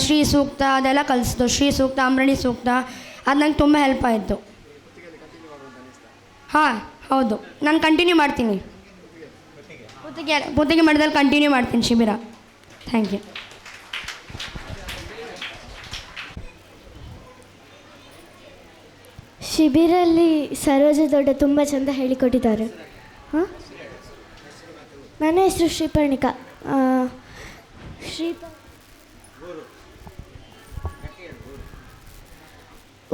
ಶ್ರೀ ಸೂಕ್ತ ಅದೆಲ್ಲ ಕಲಿಸ್ತು. ಶ್ರೀ ಸೂಕ್ತ, ಅಮೃಣಿ ಸೂಕ್ತ, ಅದು ನಂಗೆ ತುಂಬ ಹೆಲ್ಪ್ ಆಯಿತು. ಹಾಂ ಹೌದು, ನಾನು ಕಂಟಿನ್ಯೂ ಮಾಡ್ತೀನಿ. ಪುತ್ತಿಗೆ ಮಠದಲ್ಲಿ ಕಂಟಿನ್ಯೂ ಮಾಡ್ತೀನಿ ಶಿಬಿರ. Thank you. ಶಿಬಿರಲ್ಲಿ ಸರೋಜ ದೊಡ್ಡ ತುಂಬ ಚೆಂದ ಹೇಳಿಕೊಟ್ಟಿದ್ದಾರೆ. ಹಾಂ, ನನ್ನ ಹೆಸರು ಶ್ರೀಪರ್ಣಿಕಾ.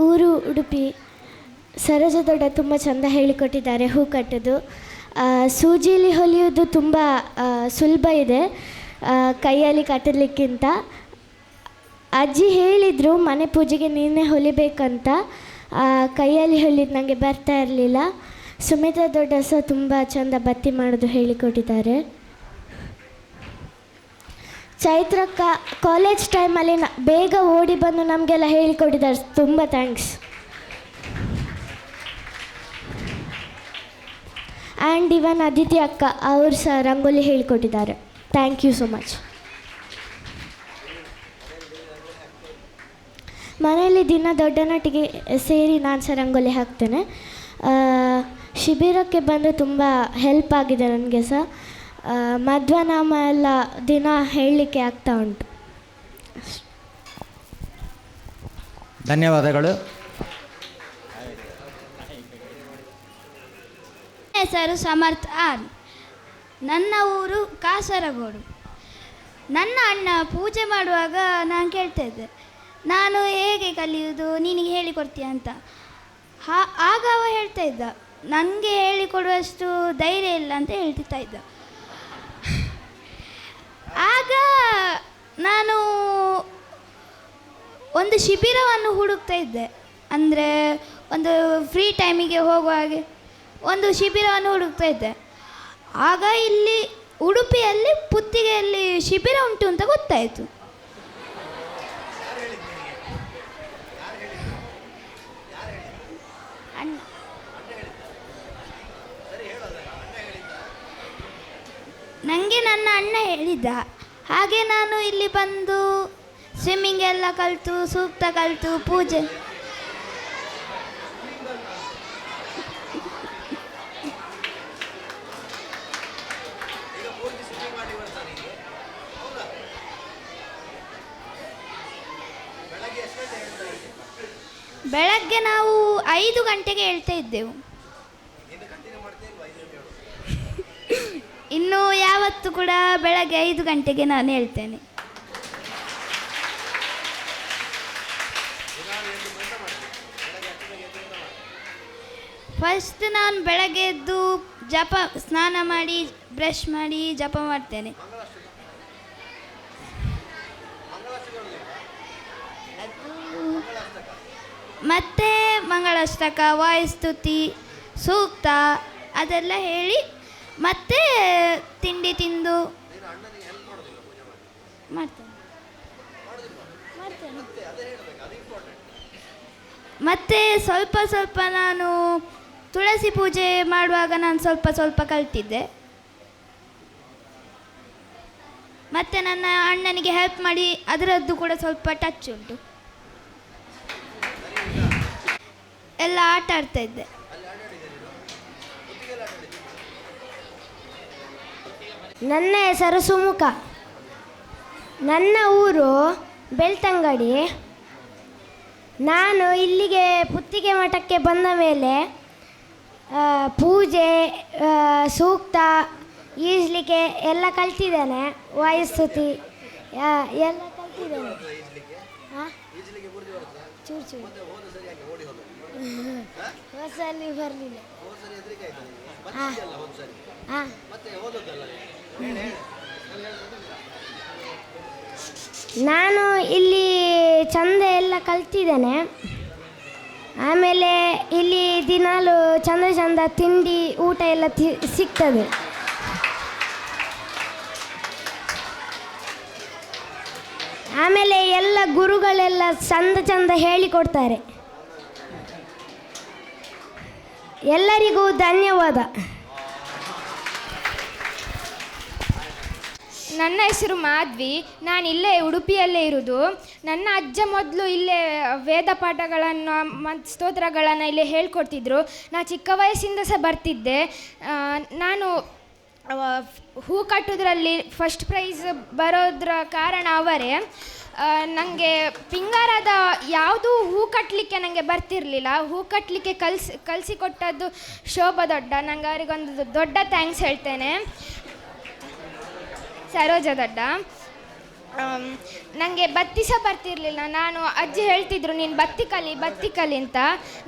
ಊರು ಉಡುಪಿ. ಸರೋಜ ದೊಡ್ಡ ತುಂಬ ಚೆಂದ ಹೇಳಿಕೊಟ್ಟಿದ್ದಾರೆ ಹೂ ಕಟ್ಟೋದು. ಸೂಜಿಲಿ ಹೊಲಿಯೋದು ತುಂಬ ಸುಲಭ ಇದೆ, ಕೈಯಲ್ಲಿ ಕಟ್ಟಲಿಕ್ಕಿಂತ. ಅಜ್ಜಿ ಹೇಳಿದರು ಮನೆ ಪೂಜೆಗೆ ನೀನೇ ಹೊಲಿಬೇಕಂತ. ಕೈಯಲ್ಲಿ ಹೊಲಿದು ನನಗೆ ಬರ್ತಾ ಇರಲಿಲ್ಲ. ಸುಮಿತ್ರಾ ದೊಡ್ಡ ಸಹ ತುಂಬ ಚೆಂದ ಬತ್ತಿ ಮಾಡೋದು ಹೇಳಿಕೊಟ್ಟಿದ್ದಾರೆ. ಚೈತ್ರಕ್ಕ ಕಾಲೇಜ್ ಟೈಮಲ್ಲಿ ಬೇಗ ಓಡಿ ಬಂದು ನಮಗೆಲ್ಲ ಹೇಳಿಕೊಟ್ಟಿದ್ದಾರೆ. ತುಂಬ ಥ್ಯಾಂಕ್ಸ್. ಆ್ಯಂಡ್ ಇವನ್ ಅದಿತಿ ಅಕ್ಕ ಅವರು ಸಹ ರಂಗೋಲಿ ಹೇಳಿಕೊಟ್ಟಿದ್ದಾರೆ. Thank you so much. ಮನೆಯಲ್ಲಿ ದಿನ ದೊಡ್ಡನಟ್ಟಿಗೆ ಸೇರಿ ನಾನು ಸಹ ರಂಗೋಲಿ ಹಾಕ್ತೇನೆ. ಶಿಬಿರಕ್ಕೆ ಬಂದು ತುಂಬ ಹೆಲ್ಪ್ ಆಗಿದೆ ನನಗೆ ಸಹ. ಮಧ್ವನಾಮ ಎಲ್ಲ ದಿನ ಹೇಳಲಿಕ್ಕೆ ಆಗ್ತಾ ಉಂಟು. ಧನ್ಯವಾದಗಳು. ಹೆಸರು ಸಮರ್ಥ ಆರ್. ನನ್ನ ಊರು ಕಾಸರಗೋಡು. ನನ್ನ ಅಣ್ಣ ಪೂಜೆ ಮಾಡುವಾಗ ನಾನು ಕೇಳ್ತಾ ಇದ್ದೆ, ನಾನು ಹೇಗೆ ಕಲಿಯುವುದು, ನಿನಗೆ ಹೇಳಿಕೊಡ್ತೀಯ ಅಂತ. ಆಗ ಅವ ಹೇಳ್ತಾ ಇದ್ದ, ನನಗೆ ಹೇಳಿಕೊಡುವಷ್ಟು ಧೈರ್ಯ ಇಲ್ಲ ಅಂತ ಹೇಳ್ತಾ ಇದ್ದ. ಆಗ ನಾನು ಒಂದು ಶಿಬಿರವನ್ನು ಹುಡುಕ್ತಾ ಇದ್ದೆ. ಅಂದರೆ ಒಂದು ಫ್ರೀ ಟೈಮಿಗೆ ಹೋಗುವ ಹಾಗೆ ಒಂದು ಶಿಬಿರವನ್ನು ಹುಡುಕ್ತಾ ಇದ್ದೆ. ಆಗ ಇಲ್ಲಿ ಉಡುಪಿಯಲ್ಲಿ ಪುತ್ತಿಗೆಯಲ್ಲಿ ಶಿಬಿರ ಉಂಟು ಅಂತ ಗೊತ್ತಾಯಿತು. ಅಣ್ಣ ನನಗೆ ನನ್ನ ಅಣ್ಣ ಹೇಳಿದ್ದ. ಹಾಗೆ ನಾನು ಇಲ್ಲಿ ಬಂದು ಸ್ವಿಮ್ಮಿಂಗ್ ಎಲ್ಲ ಕಲಿತು, ಸೂಕ್ತ ಕಲಿತು, ಪೂಜೆ ಬೆಳಗ್ಗೆ ನಾವು 5 ಗಂಟೆಗೆ ಹೇಳ್ತಾ ಇದ್ದೆವು. ಇನ್ನು ಯಾವತ್ತು ಕೂಡ ಬೆಳಗ್ಗೆ 5 ಗಂಟೆಗೆ ನಾನು ಹೇಳ್ತೇನೆ. ಫಸ್ಟ್ ನಾನು ಬೆಳಗ್ಗೆ ಎದ್ದು ಸ್ನಾನ ಮಾಡಿ ಬ್ರಷ್ ಮಾಡಿ ಜಪ ಮಾಡ್ತೇನೆ. ಮತ್ತು ಮಂಗಳಾಷ್ಟಕ, ವಾಯುಸ್ತುತಿ, ಸೂಕ್ತ ಅದೆಲ್ಲ ಹೇಳಿ ಮತ್ತೆ ತಿಂಡಿ ತಿಂದು ಮಾಡ್ತೇನೆ. ಮತ್ತು ಸ್ವಲ್ಪ ಸ್ವಲ್ಪ ನಾನು ತುಳಸಿ ಪೂಜೆ ಮಾಡುವಾಗ ನಾನು ಸ್ವಲ್ಪ ಕಲ್ತಿದ್ದೆ. ಮತ್ತು ನನ್ನ ಅಣ್ಣನಿಗೆ ಹೆಲ್ಪ್ ಮಾಡಿ ಅದರದ್ದು ಕೂಡ ಸ್ವಲ್ಪ ಟಚ್ ಉಂಟು. ಎಲ್ಲ ಆಟ ಆಡ್ತಾ ಇದ್ದೆ. ನನ್ನ ಹೆಸರು ಸುಮುಖ. ನನ್ನ ಊರು ಬೆಳ್ತಂಗಡಿ. ನಾನು ಇಲ್ಲಿಗೆ ಪುತ್ತಿಗೆ ಮಠಕ್ಕೆ ಬಂದ ಮೇಲೆ ಪೂಜೆ, ಸೂಕ್ತ, ಈಜಲಿಕ್ಕೆ ಎಲ್ಲ ಕಲ್ತಿದ್ದೇನೆ. ವಾಯುಸ್ತುತಿ ಎಲ್ಲ ಕಲ್ತಿದ್ದೇನೆ. ಚೂರು ಹೊಸಲ್ಲಿ ಬರಲಿಲ್ಲ. ಹಾಂ ನಾನು ಇಲ್ಲಿ ಚಂದ ಎಲ್ಲ ಕಲ್ತಿದ್ದೇನೆ. ಆಮೇಲೆ ಇಲ್ಲಿ ದಿನಾಲು ಚಂದ ತಿಂಡಿ ಊಟ ಎಲ್ಲ ಸಿಗ್ತದೆ. ಆಮೇಲೆ ಎಲ್ಲ ಗುರುಗಳೆಲ್ಲ ಚಂದ ಹೇಳಿಕೊಡ್ತಾರೆ. ಎಲ್ಲರಿಗೂ ಧನ್ಯವಾದ. ನನ್ನ ಹೆಸರು ಮಾಧ್ವಿ. ನಾನು ಇಲ್ಲೇ ಉಡುಪಿಯಲ್ಲೇ ಇರೋದು. ನನ್ನ ಅಜ್ಜ ಮೊದಲು ಇಲ್ಲೇ ವೇದ ಪಾಠಗಳನ್ನು ಮತ್ತು ಸ್ತೋತ್ರಗಳನ್ನು ಇಲ್ಲೇ ಹೇಳ್ಕೊಡ್ತಿದ್ರು. ನಾನು ಚಿಕ್ಕ ವಯಸ್ಸಿಂದ ಸಹ ಬರ್ತಿದ್ದೆ. ನಾನು ಹೂ ಕಟ್ಟೋದ್ರಲ್ಲಿ ಫಸ್ಟ್ ಪ್ರೈಸ್ ಬರೋದ್ರ ಕಾರಣ ಅವರೇ. ನನಗೆ ಪಿಂಗಾರದ ಯಾವುದೂ ಹೂ ಕಟ್ಟಲಿಕ್ಕೆ ನನಗೆ ಬರ್ತಿರಲಿಲ್ಲ. ಹೂ ಕಟ್ಟಲಿಕ್ಕೆ ಕಲಿಸಿಕೊಟ್ಟದ್ದು ಶೋಭಾ ದೊಡ್ಡ. ನನಗೆ ಅವರಿಗೊಂದು ದೊಡ್ಡ ಥ್ಯಾಂಕ್ಸ್ ಹೇಳ್ತೇನೆ. ಸರೋಜ ದೊಡ್ಡ. ನನಗೆ ಬತ್ತಿ ಸಹ ಬರ್ತಿರಲಿಲ್ಲ. ನಾನು ಅಜ್ಜಿ ಹೇಳ್ತಿದ್ರು ನೀನು ಬತ್ತಿ ಕಲಿ ಅಂತ.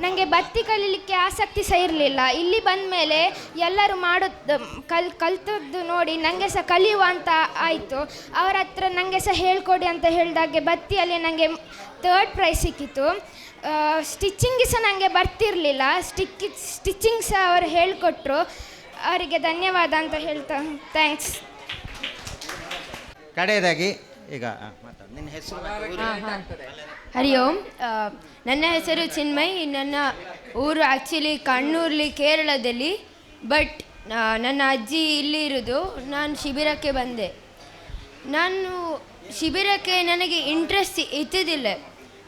ನನಗೆ ಬತ್ತಿ ಕಲೀಲಿಕ್ಕೆ ಆಸಕ್ತಿ ಸಹ ಇರಲಿಲ್ಲ. ಇಲ್ಲಿ ಬಂದ ಮೇಲೆ ಎಲ್ಲರೂ ಮಾಡೋದು ಕಲ್ತದ್ದು ನೋಡಿ ನನಗೆ ಸಹ ಕಲಿಯುವ ಅಂತ ಆಯಿತು. ಅವರ ಹತ್ರ ನನಗೆ ಸಹ ಹೇಳ್ಕೊಡಿ ಅಂತ ಹೇಳಿದಾಗೆ ಬತ್ತಿಯಲ್ಲಿ ನನಗೆ 3rd ಪ್ರೈಸ್ ಸಿಕ್ಕಿತು. ಸ್ಟಿಚ್ಚಿಂಗ್ ಸಹ ನನಗೆ ಬರ್ತಿರಲಿಲ್ಲ. ಸ್ಟಿಚ್ಚಿಂಗ್ ಸಹ ಅವರು ಹೇಳಿಕೊಟ್ರು. ಅವರಿಗೆ ಧನ್ಯವಾದ ಅಂತ ಹೇಳ್ತಾ ಥ್ಯಾಂಕ್ಸ್. ಕಡೆಯದಾಗಿ ಈಗ ಮಾತಾಡು, ನಿನ್ನ ಹೆಸರು? ಹರಿ ಓಂ. ನನ್ನ ಹೆಸರು ಚಿನ್ಮಯ್. ನನ್ನ ಊರು ಆ್ಯಕ್ಚುಲಿ ಕಣ್ಣೂರ್ಲಿ, ಕೇರಳದಲ್ಲಿ. ಬಟ್ ನನ್ನ ಅಜ್ಜಿ ಇಲ್ಲಿ ಇರೋದು. ನಾನು ಶಿಬಿರಕ್ಕೆ ಬಂದೆ. ನಾನು ಶಿಬಿರಕ್ಕೆ ನನಗೆ ಇಂಟ್ರೆಸ್ಟ್ ಇದ್ದಿದ್ದಿಲ್ಲ.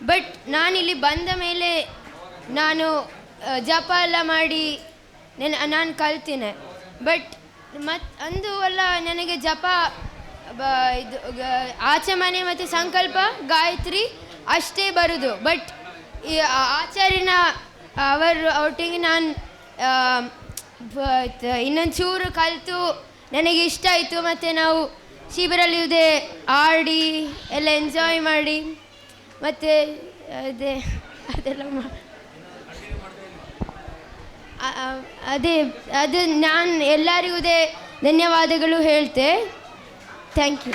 ಬಟ್ ನಾನಿಲ್ಲಿ ಬಂದ ಮೇಲೆ ನಾನು ಜಪ ಎಲ್ಲ ಮಾಡಿ ನಾನು ಕಲ್ತೀನಿ. ಬಟ್ ಅಂದು ಎಲ್ಲ ನನಗೆ ಜಪ ಇದು ಆಚಮನೆ ಮತ್ತು ಸಂಕಲ್ಪ ಗಾಯತ್ರಿ ಅಷ್ಟೇ ಬರೋದು. ಬಟ್ ಈ ಆಚಾರ್ಯನ ಒಟ್ಟಿಗೆ ನಾನು ಇನ್ನೊಂದು ಚೂರು ಕಲಿತು ನನಗೆ ಇಷ್ಟ ಆಯಿತು. ಮತ್ತು ನಾವು ಶಿಬಿರಲ್ಲಿದೆ ಆಡಿ ಎಲ್ಲ ಎಂಜಾಯ್ ಮಾಡಿ ಮತ್ತು ಅದೆಲ್ಲ ಅದು ನಾನು ಎಲ್ಲರಿಗೂ ಧನ್ಯವಾದಗಳು ಹೇಳ್ತೆ. Thank you.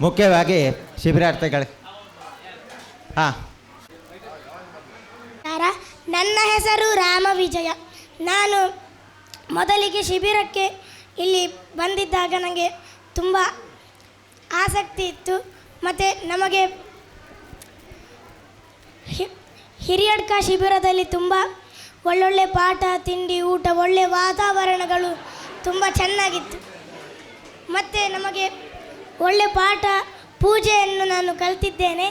ಮುಖ್ಯವಾಗಿ ಶಿಬಿರಾರ್ಥಿಗಳು. ಹಾಂ, ನನ್ನ ಹೆಸರು ರಾಮ ವಿಜಯ. ನಾನು ಮೊದಲಿಗೆ ಶಿಬಿರಕ್ಕೆ ಇಲ್ಲಿ ಬಂದಿದ್ದಾಗ ನನಗೆ ತುಂಬ ಆಸಕ್ತಿ ಇತ್ತು. ಮತ್ತು ನಮಗೆ ಹಿರಿಯಡ್ಕ ಶಿಬಿರದಲ್ಲಿ ತುಂಬ ಒಳ್ಳೊಳ್ಳೆ ಪಾಠ, ತಿಂಡಿ, ಊಟ, ಒಳ್ಳೆಯ ವಾತಾವರಣಗಳು ತುಂಬ ಚೆನ್ನಾಗಿತ್ತು. ಮತ್ತು ನಮಗೆ ಒಳ್ಳೆ ಪಾಠ, ಪೂಜೆಯನ್ನು ನಾನು ಕಲಿತಿದ್ದೇನೆ.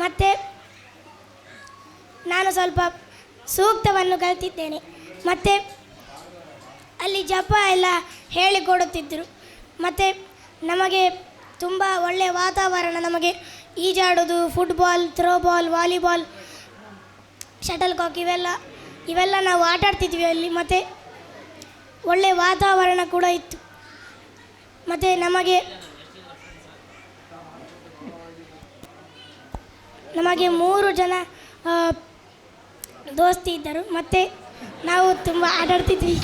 ಮತ್ತು ನಾನು ಸ್ವಲ್ಪ ಸೂಕ್ತವನ್ನು ಕಲಿತಿದ್ದೇನೆ. ಮತ್ತು ಅಲ್ಲಿ ಜಪ ಎಲ್ಲ ಹೇಳಿಕೊಡುತ್ತಿದ್ದರು. ಮತ್ತು ನಮಗೆ ತುಂಬ ಒಳ್ಳೆಯ ವಾತಾವರಣ. ನಮಗೆ ಈಜಾಡೋದು, football, throwball, volleyball, shuttlecock ಇವೆಲ್ಲ ನಾವು ಆಟಾಡ್ತಿದ್ವಿ ಅಲ್ಲಿ. ಮತ್ತು ಒಳ್ಳೆಯ ವಾತಾವರಣ ಕೂಡ ಇತ್ತು. ಮತ್ತು ನಮಗೆ 3 ಜನ ದೋಸ್ತಿ ಇದ್ದರು. ಮತ್ತು ನಾವು ತುಂಬ ಆಟಾಡ್ತಿದ್ವಿ.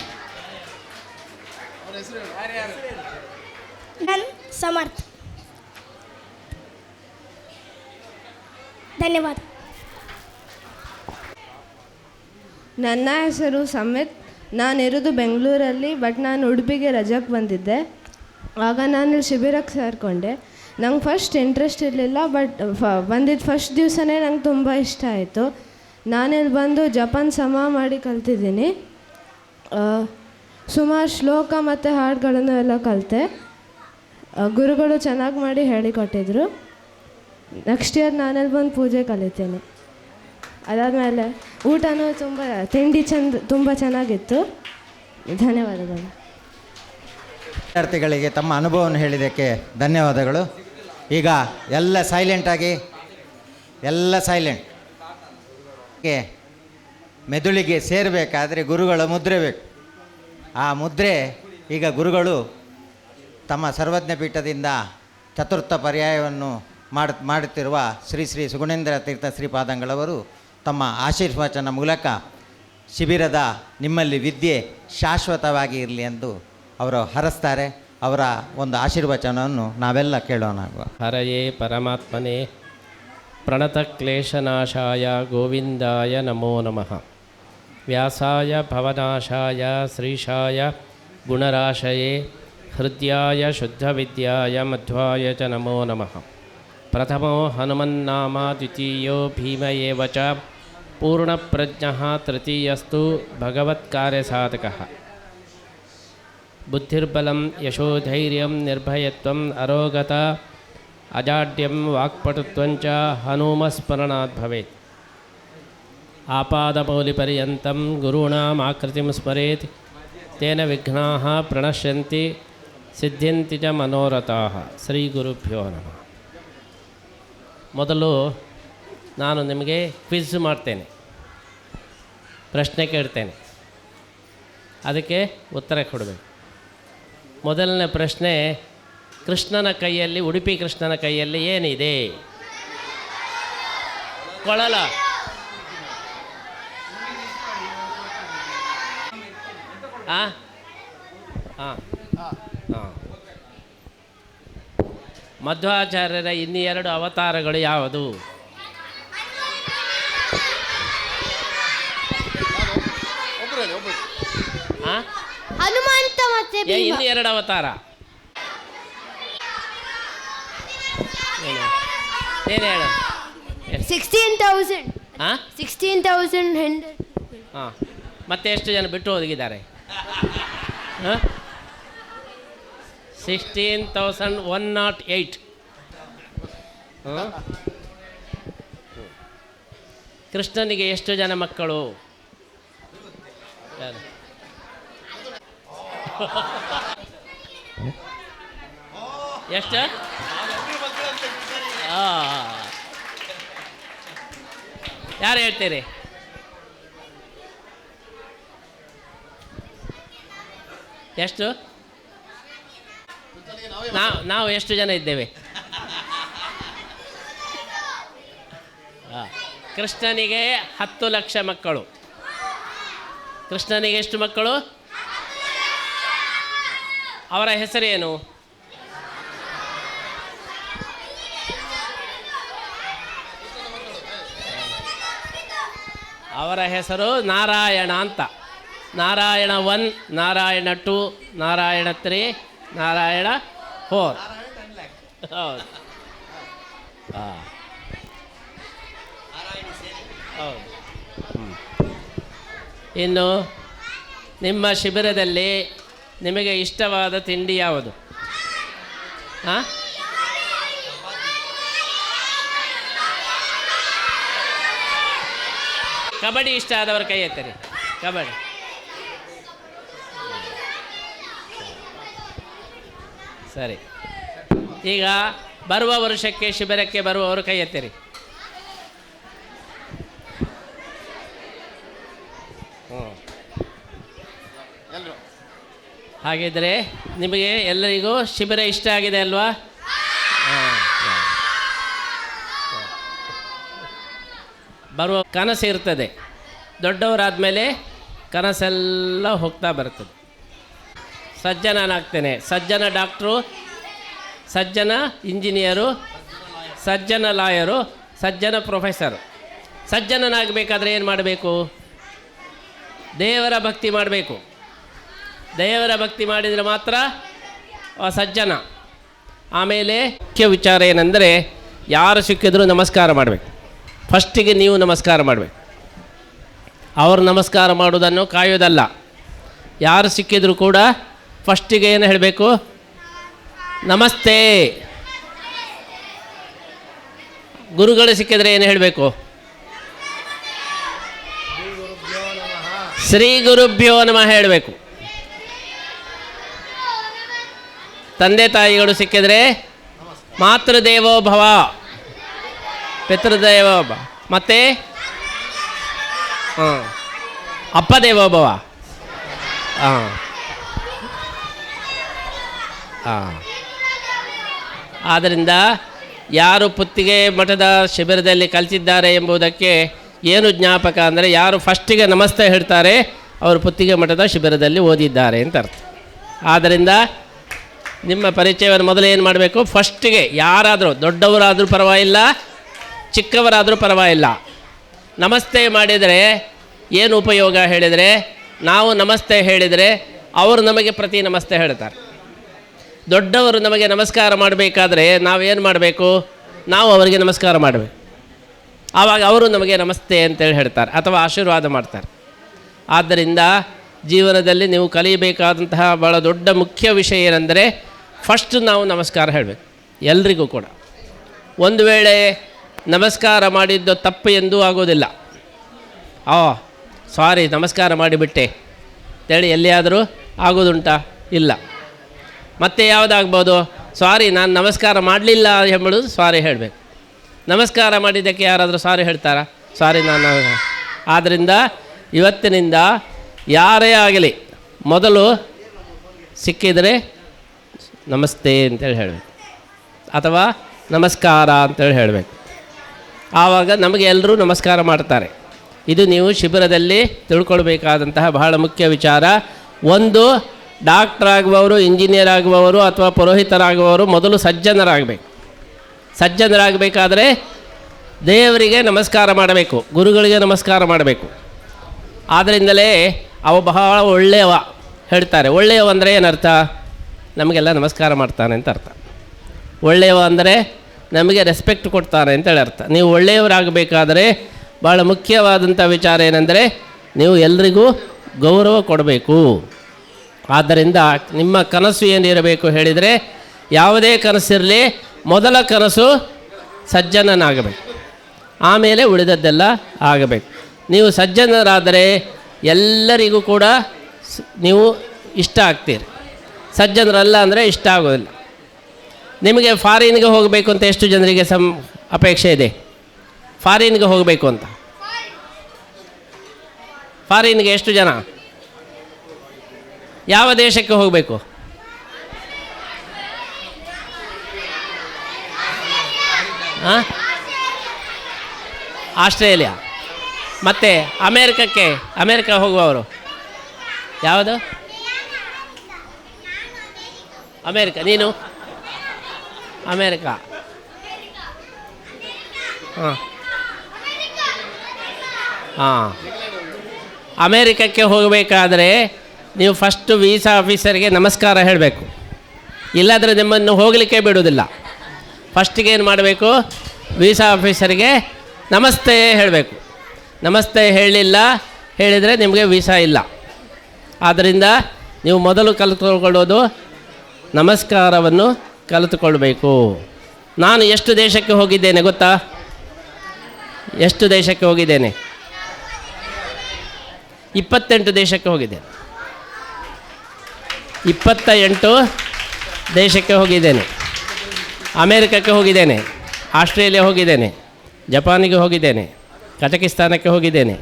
ನಾನು ಸಮರ್ಥ. ಧನ್ಯವಾದ. ನನ್ನ ಹೆಸರು ಸಮೇತ್. ನಾನಿರೋದು ಬೆಂಗಳೂರಲ್ಲಿ. ಬಟ್ ನಾನು ಉಡುಪಿಗೆ ರಜಕ್ಕೆ ಬಂದಿದ್ದೆ. ಆಗ ನಾನು ಶಿಬಿರಕ್ಕೆ ಸೇರಿಕೊಂಡೆ. ನಂಗೆ ಫಸ್ಟ್ ಇಂಟ್ರೆಸ್ಟ್ ಇರಲಿಲ್ಲ. ಬಟ್ ಬಂದಿದ್ದು ಫಸ್ಟ್ ದಿವಸನೇ ನಂಗೆ ತುಂಬ ಇಷ್ಟ ಆಯಿತು. ನಾನಿಲ್ಲಿ ಬಂದು ಜಪಾನ್ ಸಮ ಮಾಡಿ ಕಲ್ತಿದ್ದೀನಿ. ಸುಮಾರು ಶ್ಲೋಕ ಮತ್ತು ಹಾಡುಗಳನ್ನು ಎಲ್ಲ ಕಲಿತೆ. ಗುರುಗಳು ಚೆನ್ನಾಗಿ ಮಾಡಿ ಹೇಳಿಕೊಟ್ಟಿದ್ರು. ನೆಕ್ಸ್ಟ್ ಇಯರ್ ನಾನಲ್ಲಿ ಬಂದು ಪೂಜೆ ಕಲಿತೀನಿ. ಅದಾದಮೇಲೆ ಊಟನೂ ತಿಂಡಿ ತುಂಬ ಚೆನ್ನಾಗಿತ್ತು. ಧನ್ಯವಾದಗಳು. ವಿದ್ಯಾರ್ಥಿಗಳಿಗೆ ತಮ್ಮ ಅನುಭವವನ್ನು ಹೇಳಿದ್ದಕ್ಕೆ ಧನ್ಯವಾದಗಳು. ಈಗ ಎಲ್ಲ ಸೈಲೆಂಟಾಗಿ, ಎಲ್ಲ ಸೈಲೆಂಟ್. ಮೆದುಳಿಗೆ ಸೇರಬೇಕಾದ್ರೆ ಗುರುಗಳ ಮುದ್ರೆ ಬೇಕು. ಆ ಮುದ್ರೆ ಈಗ ಗುರುಗಳು ತಮ್ಮ ಸರ್ವಜ್ಞ ಪೀಠದಿಂದ ಚತುರ್ಥ ಪರ್ಯಾಯವನ್ನು ಮಾಡುತ್ತಿರುವ ಶ್ರೀ ಶ್ರೀ ಸುಗುಣೇಂದ್ರ ತೀರ್ಥ ಶ್ರೀಪಾದಂಗಳವರು ತಮ್ಮ ಆಶೀರ್ವಚನ ಮೂಲಕ ಶಿಬಿರದ ನಿಮ್ಮಲ್ಲಿ ವಿದ್ಯೆ ಶಾಶ್ವತವಾಗಿ ಇರಲಿ ಎಂದು ಅವರು ಹರಸ್ತಾರೆ. ಅವರ ಒಂದು ಆಶೀರ್ವಚನವನ್ನು ನಾವೆಲ್ಲ ಕೇಳೋಣ. ಹರಯೇ ಪರಮಾತ್ಮನೇ ಪ್ರಣತಕ್ಲೇಶನಾಶಾಯ ಗೋವಿಂದಾಯ ನಮೋ ನಮಃ. ವ್ಯಾಸಾಯ ಭವನಾಶಾಯ ಶ್ರೀಶಾಯ ಗುಣರಾಶಯೇ ಹೃದಯಾಯ ಶುದ್ಧವಿದ್ಯಾಯ ಮಧ್ವಾಯ ಚ ನಮೋ ನಮಃ. ಪ್ರಥಮೋ ಹನುಮನ್ನಾಮ ದ್ವಿತೀಯೋ ಭೀಮ ಏವ ಚ ಪೂರ್ಣಪ್ರಜ್ಞಃ ತೃತೀಯಸ್ತು ಭಗವತ್ಕಾರ್ಯಸಾಧಕಃ. ಬುದ್ಧಿರ್ಬಲಂ ಯಶೋಧೈರ್ಯಂ ನಿರ್ಭಯತ್ವಂ ಅರೋಗತ ಅಜಾಡ್ಯಂ ವಾಕ್ಪಟುತ್ವಂಚ ಹನುಮಸ್ಮರಣಾತ್ ಭವೇತ್. ಆಪಾದಮೌಲಿಪರ್ಯಂತಂ ಗುರುಣಾಂ ಆಕೃತಿಂ ಸ್ಮರೇತ್ ತೇನ ವಿಘ್ನಾಃ ಪ್ರಣಶ್ಯಂತಿ ಸಿದ್ಧ್ಯಂತಿ ಚ ಮನೋರಥಾಃ. ಶ್ರೀ ಗುರುಭ್ಯೋ ನಮಃ. ಮೊದಲು ನಾನು ನಿಮಗೆ ಕ್ವಿಜ್ ಮಾಡ್ತೇನೆ, ಪ್ರಶ್ನೆ ಕೇಳ್ತೇನೆ, ಅದಕ್ಕೆ ಉತ್ತರ ಕೊಡಬೇಕು. ಮೊದಲನೇ ಪ್ರಶ್ನೆ, ಕೃಷ್ಣನ ಕೈಯಲ್ಲಿ, ಉಡುಪಿ ಕೃಷ್ಣನ ಕೈಯಲ್ಲಿ ಏನಿದೆ? ಕೊಳಲ. ಹಾಂ ಹಾಂ ಹಾಂ. ಮಧ್ವಾಚಾರ್ಯರ ಇನ್ನೆರಡು ಅವತಾರಗಳು ಯಾವುದು? ಹನುಮಂತ ಮತ್ತೆ ಇನ್ನೆರಡು ಅವತಾರ ಏನು ಹೇಳು? 16,000. ಹಾಂ 16,100. ಹಾಂ. ಮತ್ತೆ ಎಷ್ಟು ಜನ ಬಿಟ್ಟು ಹೋಗಿದ್ದಾರೆ? ಹಾಂ 16,108. ಹಾಂ. ಕೃಷ್ಣನಿಗೆ ಎಷ್ಟು ಜನ ಮಕ್ಕಳು? ಎಷ್ಟು? ಯಾರು ಹೇಳ್ತೀರಿ? ಎಷ್ಟು? ನಾವು ಎಷ್ಟು ಜನ ಇದ್ದೇವೆ? ಕೃಷ್ಣನಿಗೆ 10 ಲಕ್ಷ ಮಕ್ಕಳು. ಕೃಷ್ಣನಿಗೆ ಎಷ್ಟು ಮಕ್ಕಳು? ಅವರ ಹೆಸರೇನು? ಅವರ ಹೆಸರು ನಾರಾಯಣ ಅಂತ. ನಾರಾಯಣ 1, ನಾರಾಯಣ 2, ನಾರಾಯಣ 3, ನಾರಾಯಣ 4. ಹೌದು. ಹಾಂ ಹೌದು. ಇನ್ನು ನಿಮ್ಮ ಶಿಬಿರದಲ್ಲಿ ನಿಮಗೆ ಇಷ್ಟವಾದ ತಿಂಡಿ ಯಾವುದು? ಹಾಂ ಕಬಡ್ಡಿ ಇಷ್ಟ ಆದವರ ಕೈ ಎತ್ತರಿ. ಕಬಡ್ಡಿ. ಸರಿ, ಈಗ ಬರುವ ವರ್ಷಕ್ಕೆ ಶಿಬಿರಕ್ಕೆ ಬರುವವರು ಕೈ ಎತ್ತರಿ. ಹಾಗಿದ್ರೆ ನಿಮಗೆ ಎಲ್ಲರಿಗೂ ಶಿಬಿರ ಇಷ್ಟ ಆಗಿದೆ ಅಲ್ವಾ? ಬರುವ ಕನಸು ಇರ್ತದೆ. ದೊಡ್ಡವರಾದಮೇಲೆ ಕನಸೆಲ್ಲ ಹೋಗ್ತಾ ಬರ್ತದೆ. ಸಜ್ಜನನಾಗ್ತೇನೆ, ಸಜ್ಜನ ಡಾಕ್ಟ್ರು, ಸಜ್ಜನ ಇಂಜಿನಿಯರು, ಸಜ್ಜನ ಲಾಯರು, ಸಜ್ಜನ ಪ್ರೊಫೆಸರು. ಸಜ್ಜನನಾಗಬೇಕಾದ್ರೆ ಏನು ಮಾಡಬೇಕು? ದೇವರ ಭಕ್ತಿ ಮಾಡಬೇಕು. ದೇವರ ಭಕ್ತಿ ಮಾಡಿದರೆ ಮಾತ್ರ ಸಜ್ಜನ. ಆಮೇಲೆ ಮುಖ್ಯ ವಿಚಾರ ಏನಂದರೆ, ಯಾರು ಸಿಕ್ಕಿದ್ರೂ ನಮಸ್ಕಾರ ಮಾಡಬೇಕು. ಫಸ್ಟಿಗೆ ನೀವು ನಮಸ್ಕಾರ ಮಾಡಬೇಕು. ಅವರು ನಮಸ್ಕಾರ ಮಾಡೋದನ್ನು ಕಾಯೋದಲ್ಲ. ಯಾರು ಸಿಕ್ಕಿದ್ರು ಕೂಡ ಫಸ್ಟಿಗೆ ಏನು ಹೇಳಬೇಕು? ನಮಸ್ತೆ. ಗುರುಗಳು ಸಿಕ್ಕಿದ್ರೆ ಏನು ಹೇಳಬೇಕು? ಶ್ರೀ ಗುರುಭ್ಯೋ ನಮಃ ಹೇಳಬೇಕು. ತಂದೆ ತಾಯಿಗಳು ಸಿಕ್ಕಿದ್ರೆ ಮಾತೃದೇವೋ ಭವ, ಪಿತೃದೇವೋ ಭವ, ಮತ್ತು ಅಪ್ಪ ದೇವೋ ಭವ. ಆದ್ದರಿಂದ ಯಾರು ಪುತ್ತಿಗೆ ಮಠದ ಶಿಬಿರದಲ್ಲಿ ಕಲಿತಿದ್ದಾರೆ ಎಂಬುದಕ್ಕೆ ಏನು ಜ್ಞಾಪಕ ಅಂದರೆ, ಯಾರು ಫಸ್ಟಿಗೆ ನಮಸ್ತೆ ಹೇಳ್ತಾರೆ ಅವರು ಪುತ್ತಿಗೆ ಮಠದ ಶಿಬಿರದಲ್ಲಿ ಓದಿದ್ದಾರೆ ಅಂತ ಅರ್ಥ. ಆದ್ದರಿಂದ ನಿಮ್ಮ ಪರಿಚಯವನ್ನು ಮೊದಲು ಏನು ಮಾಡಬೇಕು? ಫಸ್ಟಿಗೆ ಯಾರಾದರೂ, ದೊಡ್ಡವರಾದರೂ ಪರವಾಗಿಲ್ಲ, ಚಿಕ್ಕವರಾದರೂ ಪರವಾಗಿಲ್ಲ, ನಮಸ್ತೆ ಮಾಡಿದರೆ ಏನು ಉಪಯೋಗ ಹೇಳಿದರೆ, ನಾವು ನಮಸ್ತೆ ಹೇಳಿದರೆ ಅವರು ನಮಗೆ ಪ್ರತಿ ನಮಸ್ತೆ ಹೇಳ್ತಾರೆ. ದೊಡ್ಡವರು ನಮಗೆ ನಮಸ್ಕಾರ ಮಾಡಬೇಕಾದ್ರೆ ನಾವೇನು ಮಾಡಬೇಕು? ನಾವು ಅವರಿಗೆ ನಮಸ್ಕಾರ ಮಾಡಬೇಕು. ಆವಾಗ ಅವರು ನಮಗೆ ನಮಸ್ತೆ ಅಂತೇಳಿ ಹೇಳ್ತಾರೆ ಅಥವಾ ಆಶೀರ್ವಾದ ಮಾಡ್ತಾರೆ. ಆದ್ದರಿಂದ ಜೀವನದಲ್ಲಿ ನೀವು ಕಲಿಯಬೇಕಾದಂತಹ ಭಾಳ ದೊಡ್ಡ ಮುಖ್ಯ ವಿಷಯ ಏನೆಂದರೆ, ಫಸ್ಟ್ ನಾವು ನಮಸ್ಕಾರ ಹೇಳಬೇಕು ಎಲ್ರಿಗೂ ಕೂಡ. ಒಂದು ವೇಳೆ ನಮಸ್ಕಾರ ಮಾಡಿದ್ದು ತಪ್ಪು ಎಂದೂ ಆಗೋದಿಲ್ಲ. ಸಾರಿ ನಮಸ್ಕಾರ ಮಾಡಿಬಿಟ್ಟೆ ಅಂತೇಳಿ ಎಲ್ಲಿಯಾದರೂ ಆಗೋದುಂಟಾ? ಇಲ್ಲ. ಮತ್ತೆ ಯಾವುದಾಗ್ಬೋದು? ಸಾರಿ ನಾನು ನಮಸ್ಕಾರ ಮಾಡಲಿಲ್ಲ ಎಂಬುದು ಸಾರಿ ಹೇಳಬೇಕು. ನಮಸ್ಕಾರ ಮಾಡಿದ್ದಕ್ಕೆ ಯಾರಾದರೂ ಸಾರಿ ಹೇಳ್ತಾರಾ? ಸಾರಿ ನಾನು. ಆದ್ದರಿಂದ ಇವತ್ತಿನಿಂದ ಯಾರೇ ಆಗಲಿ ಮೊದಲು ಸಿಕ್ಕಿದರೆ ನಮಸ್ತೆ ಅಂತೇಳಿ ಹೇಳಬೇಕು, ಅಥವಾ ನಮಸ್ಕಾರ ಅಂತೇಳಿ ಹೇಳಬೇಕು. ಆವಾಗ ನಮಗೆ ಎಲ್ಲರೂ ನಮಸ್ಕಾರ ಮಾಡ್ತಾರೆ. ಇದು ನೀವು ಶಿಬಿರದಲ್ಲಿ ತಿಳ್ಕೊಳ್ಬೇಕಾದಂತಹ ಬಹಳ ಮುಖ್ಯ ವಿಚಾರ. ಒಂದು, ಡಾಕ್ಟರ್ ಆಗುವವರು, ಇಂಜಿನಿಯರ್ ಆಗುವವರು ಅಥವಾ ಪುರೋಹಿತರಾಗುವವರು ಮೊದಲು ಸಜ್ಜನರಾಗಬೇಕು. ಸಜ್ಜನರಾಗಬೇಕಾದ್ರೆ ದೇವರಿಗೆ ನಮಸ್ಕಾರ ಮಾಡಬೇಕು, ಗುರುಗಳಿಗೆ ನಮಸ್ಕಾರ ಮಾಡಬೇಕು. ಆದ್ದರಿಂದಲೇ ಅವು ಬಹಳ ಒಳ್ಳೆಯವ ಹೇಳ್ತಾರೆ. ಒಳ್ಳೆಯವ ಅಂದರೆ ಏನರ್ಥ? ನಮಗೆಲ್ಲ ನಮಸ್ಕಾರ ಮಾಡ್ತಾನೆ ಅಂತ ಅರ್ಥ. ಒಳ್ಳೆಯವ ಅಂದರೆ ನಮಗೆ ರೆಸ್ಪೆಕ್ಟ್ ಕೊಡ್ತಾನೆ ಅಂತೇಳಿ ಅರ್ಥ. ನೀವು ಒಳ್ಳೆಯವರಾಗಬೇಕಾದರೆ ಭಾಳ ಮುಖ್ಯವಾದಂಥ ವಿಚಾರ ಏನೆಂದರೆ ನೀವು ಎಲ್ರಿಗೂ ಗೌರವ ಕೊಡಬೇಕು. ಆದ್ದರಿಂದ ನಿಮ್ಮ ಕನಸು ಏನಿರಬೇಕು ಹೇಳಿದರೆ, ಯಾವುದೇ ಕನಸಿರಲಿ ಮೊದಲ ಕನಸು ಸಜ್ಜನನಾಗಬೇಕು, ಆಮೇಲೆ ಉಳಿದದ್ದೆಲ್ಲ ಆಗಬೇಕು. ನೀವು ಸಜ್ಜನರಾದರೆ ಎಲ್ಲರಿಗೂ ಕೂಡ ನೀವು ಇಷ್ಟ ಆಗ್ತೀರಿ. ಸಜ್ಜನರಲ್ಲ ಅಂದರೆ ಇಷ್ಟ ಆಗೋದಿಲ್ಲ. ನಿಮಗೆ ಫಾರಿನ್ಗೆ ಹೋಗಬೇಕು ಅಂತ ಎಷ್ಟು ಜನರಿಗೆ ಅಪೇಕ್ಷೆ ಇದೆ? ಫಾರಿನ್ಗೆ ಹೋಗಬೇಕು ಅಂತ. ಫಾರಿನ್ಗೆ ಎಷ್ಟು ಜನ? ಯಾವ ದೇಶಕ್ಕೆ ಹೋಗಬೇಕು? ಆಸ್ಟ್ರೇಲಿಯಾ. ಮತ್ತು ಅಮೇರಿಕಾ ಹೋಗುವವರು ಯಾವುದು? ಅಮೇರಿಕಾ. ನೀನು? ಅಮೇರಿಕಾ. ಹಾಂ, ಅಮೇರಿಕಕ್ಕೆ ಹೋಗಬೇಕಾದ್ರೆ ನೀವು ಫಸ್ಟು ವೀಸಾ ಆಫೀಸರ್ಗೆ ನಮಸ್ಕಾರ ಹೇಳಬೇಕು, ಇಲ್ಲಾಂದರೆ ನಿಮ್ಮನ್ನು ಹೋಗಲಿಕ್ಕೆ ಬಿಡೋದಿಲ್ಲ. ಫಸ್ಟಿಗೆ ಏನು ಮಾಡಬೇಕು? ವೀಸಾ ಆಫೀಸರ್ಗೆ ನಮಸ್ತೆ ಹೇಳಬೇಕು. ನಮಸ್ತೆ ಹೇಳಿದರೆ ನಿಮಗೆ ವೀಸಾ ಇಲ್ಲ. ಆದ್ದರಿಂದ ನೀವು ಮೊದಲು ಕಲಿತುಕೊಳ್ಳೋದು ನಮಸ್ಕಾರವನ್ನು ಕಲಿತುಕೊಳ್ಬೇಕು. ನಾನು ಎಷ್ಟು ದೇಶಕ್ಕೆ ಹೋಗಿದ್ದೇನೆ ಗೊತ್ತಾ? ಎಷ್ಟು ದೇಶಕ್ಕೆ ಹೋಗಿದ್ದೇನೆ? 28 ದೇಶಕ್ಕೆ ಹೋಗಿದ್ದೇನೆ. 28 ದೇಶಕ್ಕೆ ಹೋಗಿದ್ದೇನೆ. ಅಮೇರಿಕಕ್ಕೆ ಹೋಗಿದ್ದೇನೆ, ಆಸ್ಟ್ರೇಲಿಯಾ ಹೋಗಿದ್ದೇನೆ, ಜಪಾನಿಗೆ ಹೋಗಿದ್ದೇನೆ, ಕಜಕಿಸ್ತಾನಕ್ಕೆ ಹೋಗಿದ್ದೇನೆ,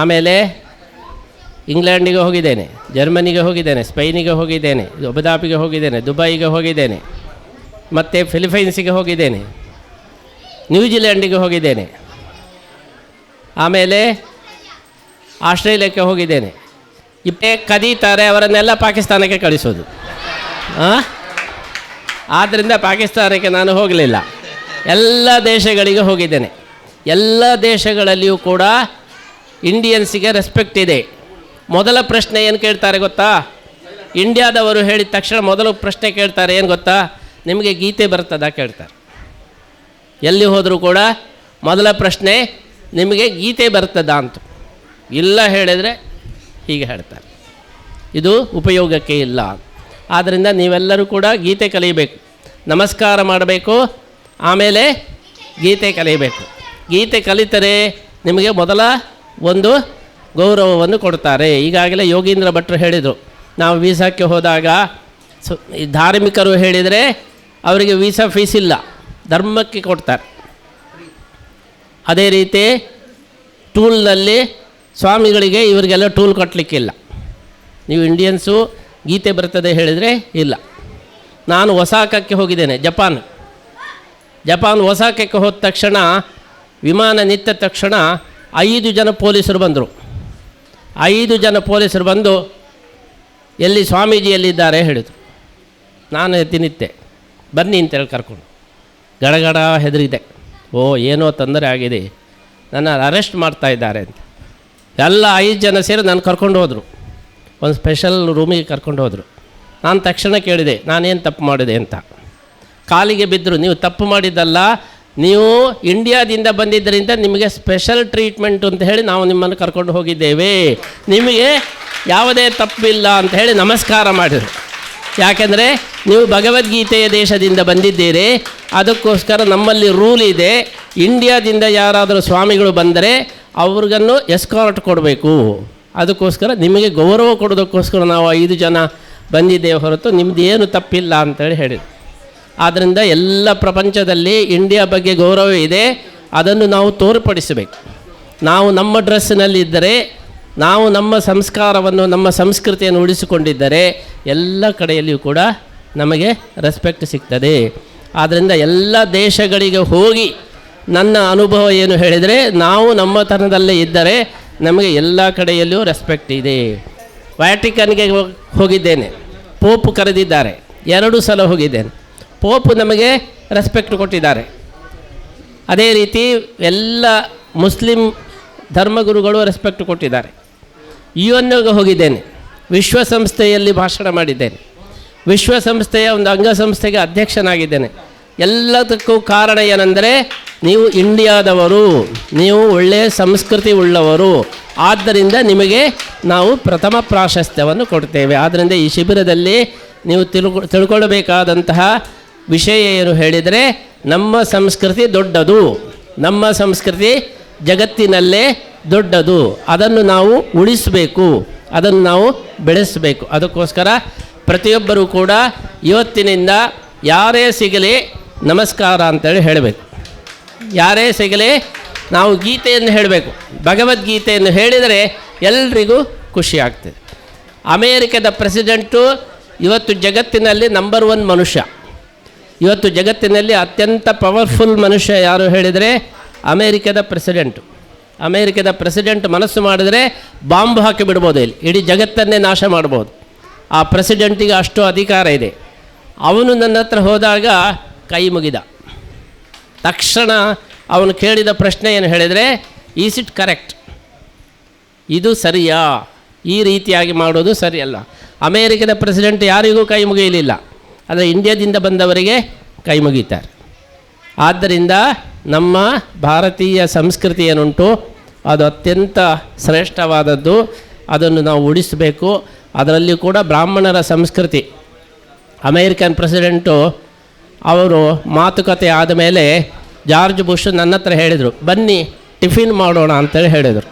ಆಮೇಲೆ ಇಂಗ್ಲೆಂಡಿಗೆ ಹೋಗಿದ್ದೇನೆ, ಜರ್ಮನಿಗೆ ಹೋಗಿದ್ದೇನೆ, ಸ್ಪೈನಿಗೆ ಹೋಗಿದ್ದೇನೆ, ಅಬುದಾಬಿಗೆ ಹೋಗಿದ್ದೇನೆ, ದುಬೈಗೆ ಹೋಗಿದ್ದೇನೆ, ಮತ್ತು ಫಿಲಿಪೈನ್ಸಿಗೆ ಹೋಗಿದ್ದೇನೆ, ನ್ಯೂಜಿಲ್ಯಾಂಡಿಗೆ ಹೋಗಿದ್ದೇನೆ, ಆಮೇಲೆ ಆಸ್ಟ್ರೇಲಿಯಾಕ್ಕೆ ಹೋಗಿದ್ದೇನೆ. ಕದೀತಾರೆ ಅವರನ್ನೆಲ್ಲ ಪಾಕಿಸ್ತಾನಕ್ಕೆ ಕಳಿಸೋದು. ಆದ್ದರಿಂದ ಪಾಕಿಸ್ತಾನಕ್ಕೆ ನಾನು ಹೋಗಲಿಲ್ಲ. ಎಲ್ಲ ದೇಶಗಳಿಗೆ ಹೋಗಿದ್ದೇನೆ. ಎಲ್ಲ ದೇಶಗಳಲ್ಲಿಯೂ ಕೂಡ ಇಂಡಿಯನ್ಸಿಗೆ ರೆಸ್ಪೆಕ್ಟ್ ಇದೆ. ಮೊದಲ ಪ್ರಶ್ನೆ ಏನು ಕೇಳ್ತಾರೆ ಗೊತ್ತಾ? ಇಂಡಿಯಾದವರು ಹೇಳಿದ ತಕ್ಷಣ ಮೊದಲ ಪ್ರಶ್ನೆ ಕೇಳ್ತಾರೆ ಏನು ಗೊತ್ತಾ? ನಿಮಗೆ ಗೀತೆ ಬರ್ತದಾ ಕೇಳ್ತಾರೆ. ಎಲ್ಲಿ ಹೋದರೂ ಕೂಡ ಮೊದಲ ಪ್ರಶ್ನೆ ನಿಮಗೆ ಗೀತೆ ಬರ್ತದಾ ಅಂತ. ಇಲ್ಲ ಹೇಳಿದರೆ ಹೀಗೆ ಹೇಳ್ತಾರೆ, ಇದು ಉಪಯೋಗಕ್ಕೆ ಇಲ್ಲ. ಆದ್ದರಿಂದ ನೀವೆಲ್ಲರೂ ಕೂಡ ಗೀತೆ ಕಲಿಯಬೇಕು, ನಮಸ್ಕಾರ ಮಾಡಬೇಕು, ಆಮೇಲೆ ಗೀತೆ ಕಲಿಯಬೇಕು. ಗೀತೆ ಕಲಿತರೆ ನಿಮಗೆ ಮೊದಲ ಒಂದು ಗೌರವವನ್ನು ಕೊಡ್ತಾರೆ. ಈಗಾಗಲೇ ಯೋಗೀಂದ್ರ ಭಟ್ರು ಹೇಳಿದರು, ನಾವು ವೀಸಾಕ್ಕೆ ಹೋದಾಗ ಈ ಧಾರ್ಮಿಕರು ಹೇಳಿದರೆ ಅವರಿಗೆ ವೀಸಾ ಫೀಸ್ ಇಲ್ಲ, ಧರ್ಮಕ್ಕೆ ಕೊಡ್ತಾರೆ. ಅದೇ ರೀತಿ ಟೂಲ್ನಲ್ಲಿ ಸ್ವಾಮಿಗಳಿಗೆ ಇವರಿಗೆಲ್ಲ ಟೂಲ್ ಕಟ್ಟಲಿಕ್ಕಿಲ್ಲ. ನೀವು ಇಂಡಿಯನ್ಸು ಗೀತೆ ಬರ್ತದೆ ಹೇಳಿದರೆ ಇಲ್ಲ. ನಾನು ಒಸಾಕಕ್ಕೆ ಹೋಗಿದ್ದೇನೆ, ಜಪಾನ್ ಒಸಾಕಕ್ಕೆ ಹೋದ ತಕ್ಷಣ ವಿಮಾನ ನಿಂತ ತಕ್ಷಣ 5 ಜನ ಪೊಲೀಸರು ಬಂದರು. 5 ಜನ ಪೊಲೀಸರು ಬಂದು ಎಲ್ಲಿ ಸ್ವಾಮೀಜಿ ಎಲ್ಲಿದ್ದಾರೆ ಹೇಳಿದರು. ನಾನು ಎತ್ತಿ ನಿಂತೆ, ಬನ್ನಿ ಅಂತೇಳಿ ಕರ್ಕೊಂಡು. ಗಡಗಡ ಹೆದರಿದೆ, ಏನೋ ತೊಂದರೆ ಆಗಿದೆ, ನನ್ನ ಅರೆಸ್ಟ್ ಮಾಡ್ತಾ ಇದ್ದಾರೆ ಅಂತ. ಎಲ್ಲ 5 ಜನ ಸೇರಿ ನಾನು ಕರ್ಕೊಂಡು ಹೋದರು, ಒಂದು ಸ್ಪೆಷಲ್ ರೂಮಿಗೆ ಕರ್ಕೊಂಡು ಹೋದರು. ನಾನು ತಕ್ಷಣ ಕೇಳಿದೆ, ನಾನೇನು ತಪ್ಪು ಮಾಡಿದೆ ಅಂತ. ಕಾಲಿಗೆ ಬಿದ್ದರು, ನೀವು ತಪ್ಪು ಮಾಡಿದ್ದಲ್ಲ, ನೀವು ಇಂಡಿಯಾದಿಂದ ಬಂದಿದ್ದರಿಂದ ನಿಮಗೆ ಸ್ಪೆಷಲ್ ಟ್ರೀಟ್ಮೆಂಟ್ ಅಂತ ಹೇಳಿ ನಾವು ನಿಮ್ಮನ್ನು ಕರ್ಕೊಂಡು ಹೋಗಿದ್ದೇವೆ, ನಿಮಗೆ ಯಾವುದೇ ತಪ್ಪಿಲ್ಲ ಅಂತ ಹೇಳಿ ನಮಸ್ಕಾರ ಮಾಡಿದರು. ಯಾಕೆಂದರೆ ನೀವು ಭಗವದ್ಗೀತೆಯ ದೇಶದಿಂದ ಬಂದಿದ್ದೀರಿ, ಅದಕ್ಕೋಸ್ಕರ ನಮ್ಮಲ್ಲಿ ರೂಲ್ ಇದೆ, ಇಂಡಿಯಾದಿಂದ ಯಾರಾದರೂ ಸ್ವಾಮಿಗಳು ಬಂದರೆ ಅವ್ರಿಗನ್ನು ಎಸ್ಕಾರ್ಟ್ ಕೊಡಬೇಕು. ಅದಕ್ಕೋಸ್ಕರ ನಿಮಗೆ ಗೌರವ ಕೊಡೋದಕ್ಕೋಸ್ಕರ ನಾವು 5 ಜನ ಬಂದಿದ್ದೇವೆ ಹೊರತು ನಿಮ್ಮದು ಏನು ತಪ್ಪಿಲ್ಲ ಅಂತೇಳಿ ಹೇಳಿದರು. ಆದ್ದರಿಂದ ಎಲ್ಲ ಪ್ರಪಂಚದಲ್ಲಿ ಇಂಡಿಯಾ ಬಗ್ಗೆ ಗೌರವ ಇದೆ, ಅದನ್ನು ನಾವು ತೋರ್ಪಡಿಸಬೇಕು. ನಾವು ನಮ್ಮ ಡ್ರೆಸ್ಸಿನಲ್ಲಿದ್ದರೆ, ನಾವು ನಮ್ಮ ಸಂಸ್ಕಾರವನ್ನು ನಮ್ಮ ಸಂಸ್ಕೃತಿಯನ್ನು ಉಳಿಸಿಕೊಂಡಿದ್ದರೆ ಎಲ್ಲ ಕಡೆಯಲ್ಲಿಯೂ ಕೂಡ ನಮಗೆ ರೆಸ್ಪೆಕ್ಟ್ ಸಿಗ್ತದೆ. ಆದ್ದರಿಂದ ಎಲ್ಲ ದೇಶಗಳಿಗೆ ಹೋಗಿ ನನ್ನ ಅನುಭವ ಏನು ಹೇಳಿದರೆ, ನಾವು ನಮ್ಮ ತನದಲ್ಲೇ ಇದ್ದರೆ ನಮಗೆ ಎಲ್ಲ ಕಡೆಯಲ್ಲಿಯೂ ರೆಸ್ಪೆಕ್ಟ್ ಇದೆ. ವ್ಯಾಟಿಕನ್ಗೆ ಹೋಗಿದ್ದೇನೆ, ಪೋಪ್ ಕರೆದಿದ್ದಾರೆ, 2 ಸಲ ಹೋಗಿದ್ದೇನೆ. ಪೋಪ್ ನಮಗೆ ರೆಸ್ಪೆಕ್ಟ್ ಕೊಟ್ಟಿದ್ದಾರೆ. ಅದೇ ರೀತಿ ಎಲ್ಲ ಮುಸ್ಲಿಂ ಧರ್ಮಗುರುಗಳು ರೆಸ್ಪೆಕ್ಟ್ ಕೊಟ್ಟಿದ್ದಾರೆ. UN ಹೋಗಿದ್ದೇನೆ, ವಿಶ್ವಸಂಸ್ಥೆಯಲ್ಲಿ ಭಾಷಣ ಮಾಡಿದ್ದೇನೆ, ವಿಶ್ವಸಂಸ್ಥೆಯ ಒಂದು ಅಂಗಸಂಸ್ಥೆಗೆ ಅಧ್ಯಕ್ಷನಾಗಿದ್ದೇನೆ. ಎಲ್ಲದಕ್ಕೂ ಕಾರಣ ಏನೆಂದರೆ, ನೀವು ಇಂಡಿಯಾದವರು, ನೀವು ಒಳ್ಳೆಯ ಸಂಸ್ಕೃತಿ ಉಳ್ಳವರು, ಆದ್ದರಿಂದ ನಿಮಗೆ ನಾವು ಪ್ರಥಮ ಪ್ರಾಶಸ್ತ್ಯವನ್ನು ಕೊಡ್ತೇವೆ. ಆದ್ದರಿಂದ ಈ ಶಿಬಿರದಲ್ಲಿ ನೀವು ತಿಳ್ಕೊಳ್ಬೇಕಾದಂತಹ ವಿಷಯ ಏನು ಹೇಳಿದರೆ, ನಮ್ಮ ಸಂಸ್ಕೃತಿ ದೊಡ್ಡದು, ನಮ್ಮ ಸಂಸ್ಕೃತಿ ಜಗತ್ತಿನಲ್ಲೇ ದೊಡ್ಡದು, ಅದನ್ನು ನಾವು ಉಳಿಸಬೇಕು, ಅದನ್ನು ನಾವು ಬೆಳೆಸಬೇಕು. ಅದಕ್ಕೋಸ್ಕರ ಪ್ರತಿಯೊಬ್ಬರೂ ಕೂಡ ಇವತ್ತಿನಿಂದ ಯಾರೇ ಸಿಗಲಿ ನಮಸ್ಕಾರ ಅಂತೇಳಿ ಹೇಳಬೇಕು. ಯಾರೇ ಸಿಗಲಿ ನಾವು ಗೀತೆಯನ್ನು ಹೇಳಬೇಕು. ಭಗವದ್ಗೀತೆಯನ್ನು ಹೇಳಿದರೆ ಎಲ್ರಿಗೂ ಖುಷಿ ಆಗ್ತದೆ. ಅಮೇರಿಕದ ಪ್ರೆಸಿಡೆಂಟು ಇವತ್ತು ಜಗತ್ತಿನಲ್ಲಿ ನಂಬರ್ 1 ಮನುಷ್ಯ. ಇವತ್ತು ಜಗತ್ತಿನಲ್ಲಿ ಅತ್ಯಂತ ಪವರ್ಫುಲ್ ಮನುಷ್ಯ ಯಾರು ಹೇಳಿದರೆ ಅಮೇರಿಕದ ಪ್ರೆಸಿಡೆಂಟು. ಅಮೇರಿಕದ ಪ್ರೆಸಿಡೆಂಟ್ ಮನಸ್ಸು ಮಾಡಿದರೆ ಬಾಂಬ್ ಹಾಕಿ ಬಿಡ್ಬೋದು, ಇಲ್ಲಿ ಇಡೀ ಜಗತ್ತನ್ನೇ ನಾಶ ಮಾಡ್ಬೋದು. ಆ ಪ್ರೆಸಿಡೆಂಟಿಗೆ ಅಷ್ಟು ಅಧಿಕಾರ ಇದೆ. ಅವನು ನನ್ನ ಹತ್ರ ಹೋದಾಗ ಕೈ ಮುಗಿದ. ತಕ್ಷಣ ಅವನು ಕೇಳಿದ ಪ್ರಶ್ನೆ ಏನು ಹೇಳಿದರೆ, ಈಸ್ ಇಟ್ ಕರೆಕ್ಟ್, ಇದು ಸರಿಯಾ, ಈ ರೀತಿಯಾಗಿ ಮಾಡೋದು ಸರಿಯಲ್ಲ. ಅಮೇರಿಕದ ಪ್ರೆಸಿಡೆಂಟ್ ಯಾರಿಗೂ ಕೈ ಮುಗಿಯಲಿಲ್ಲ, ಆದರೆ ಇಂಡಿಯಾದಿಂದ ಬಂದವರಿಗೆ ಕೈ ಮುಗೀತಾರೆ. ಆದ್ದರಿಂದ ನಮ್ಮ ಭಾರತೀಯ ಸಂಸ್ಕೃತಿ ಏನುಂಟು ಅದು ಅತ್ಯಂತ ಶ್ರೇಷ್ಠವಾದದ್ದು, ಅದನ್ನು ನಾವು ಉಳಿಸಬೇಕು. ಅದರಲ್ಲಿ ಕೂಡ ಬ್ರಾಹ್ಮಣರ ಸಂಸ್ಕೃತಿ. ಅಮೇರಿಕನ್ ಪ್ರೆಸಿಡೆಂಟು ಅವರು ಮಾತುಕತೆ ಆದಮೇಲೆ ಜಾರ್ಜ್ ಬುಷ್ ನನ್ನ ಹತ್ರ ಹೇಳಿದರು, ಬನ್ನಿ ಟಿಫಿನ್ ಮಾಡೋಣ ಅಂತೇಳಿ ಹೇಳಿದರು.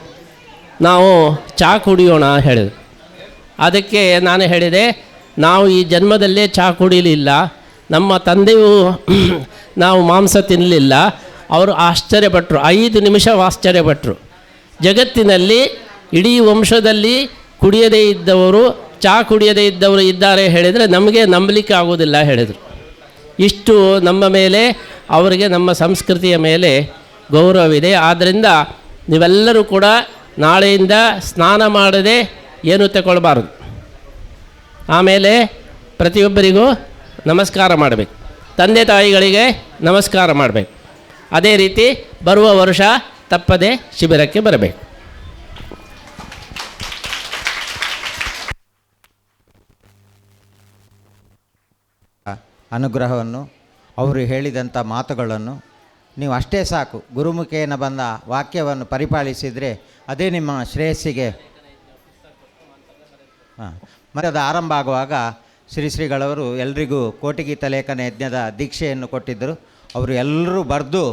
ನಾವು ಚಹಾ ಕುಡಿಯೋಣ ಹೇಳಿದರು. ಅದಕ್ಕೆ ನಾನು ಹೇಳಿದೆ, ನಾವು ಈ ಜನ್ಮದಲ್ಲೇ ಚಹಾ ಕುಡಿಯಲಿಲ್ಲ, ನಮ್ಮ ತಂದೆಯು ನಾವು ಮಾಂಸ ತಿನ್ನಲಿಲ್ಲ. ಅವರು ಆಶ್ಚರ್ಯಪಟ್ಟರು, 5 ನಿಮಿಷ ಆಶ್ಚರ್ಯಪಟ್ಟರು. ಜಗತ್ತಿನಲ್ಲಿ ಇಡೀ ವಂಶದಲ್ಲಿ ಕುಡಿಯದೇ ಇದ್ದವರು, ಚಹಾ ಕುಡಿಯದೇ ಇದ್ದವರು ಇದ್ದಾರೆ ಹೇಳಿದರೆ ನಮಗೆ ನಂಬಲಿಕ್ಕೆ ಆಗೋದಿಲ್ಲ ಹೇಳಿದರು. ಇಷ್ಟು ನಮ್ಮ ಮೇಲೆ, ಅವರಿಗೆ ನಮ್ಮ ಸಂಸ್ಕೃತಿಯ ಮೇಲೆ ಗೌರವವಿದೆ. ಆದ್ದರಿಂದ ನೀವೆಲ್ಲರೂ ಕೂಡ ನಾಳೆಯಿಂದ ಸ್ನಾನ ಮಾಡದೆ ಏನು ತಗೊಳ್ಬಾರ್ದು. ಆಮೇಲೆ ಪ್ರತಿಯೊಬ್ಬರಿಗೂ ನಮಸ್ಕಾರ ಮಾಡಬೇಕು, ತಂದೆ ತಾಯಿಗಳಿಗೆ ನಮಸ್ಕಾರ ಮಾಡಬೇಕು. ಅದೇ ರೀತಿ ಬರುವ ವರ್ಷ ತಪ್ಪದೆ ಶಿಬಿರಕ್ಕೆ ಬರಬೇಕು. ಅನುಗ್ರಹವನ್ನು, ಅವರು ಹೇಳಿದಂಥ ಮಾತುಗಳನ್ನು ನೀವು ಅಷ್ಟೇ ಸಾಕು, ಗುರುಮುಖೇನ ಬಂದ ವಾಕ್ಯವನ್ನು ಪರಿಪಾಲಿಸಿದರೆ ಅದೇ ನಿಮ್ಮ ಶ್ರೇಯಸ್ಸಿಗೆ. ಮತ್ತು ಅದು ಆರಂಭ ಆಗುವಾಗ ಶ್ರೀಗಳವರು ಎಲ್ರಿಗೂ ಕೋಟಿಗೀತ ಲೇಖನ ಯಜ್ಞದ ದೀಕ್ಷೆಯನ್ನು ಕೊಟ್ಟಿದ್ದರು. ಅವರು ಎಲ್ಲರೂ ಬರೆದು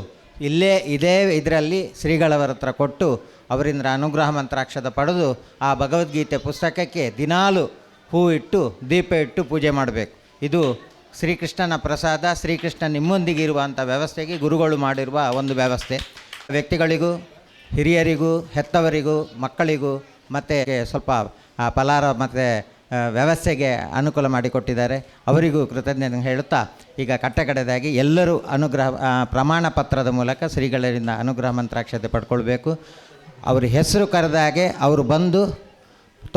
ಇದೇ ಇದರಲ್ಲಿ ಶ್ರೀಗಳವರ ಹತ್ರ ಕೊಟ್ಟು ಅವರಿಂದ ಅನುಗ್ರಹ ಮಂತ್ರಾಕ್ಷರ ಪಡೆದು ಆ ಭಗವದ್ಗೀತೆ ಪುಸ್ತಕಕ್ಕೆ ದಿನಾಲು ಹೂ ಇಟ್ಟು ದೀಪ ಇಟ್ಟು ಪೂಜೆ ಮಾಡಬೇಕು. ಇದು ಶ್ರೀಕೃಷ್ಣನ ಪ್ರಸಾದ, ಶ್ರೀಕೃಷ್ಣ ನಿಮ್ಮೊಂದಿಗೆ ಇರುವಂಥ ವ್ಯವಸ್ಥೆಗೆ ಗುರುಗಳು ಮಾಡಿರುವ ಒಂದು ವ್ಯವಸ್ಥೆ. ವ್ಯಕ್ತಿಗಳಿಗೂ, ಹಿರಿಯರಿಗೂ, ಹೆತ್ತವರಿಗೂ, ಮಕ್ಕಳಿಗೂ ಮತ್ತು ಸ್ವಲ್ಪ ಫಲಾರ ಮತ್ತು ವ್ಯವಸ್ಥೆಗೆ ಅನುಕೂಲ ಮಾಡಿಕೊಟ್ಟಿದ್ದಾರೆ. ಅವರಿಗೂ ಕೃತಜ್ಞತೆ ಹೇಳುತ್ತಾ ಈಗ ಕಟ್ಟಕಡೆದಾಗಿ ಎಲ್ಲರೂ ಪ್ರಮಾಣ ಪತ್ರದ ಮೂಲಕ ಶ್ರೀಗಳರಿಂದ ಅನುಗ್ರಹ ಮಂತ್ರಾಕ್ಷತೆ ಪಡ್ಕೊಳ್ಬೇಕು. ಅವ್ರ ಹೆಸರು ಕರೆದಾಗೆ ಅವರು ಬಂದು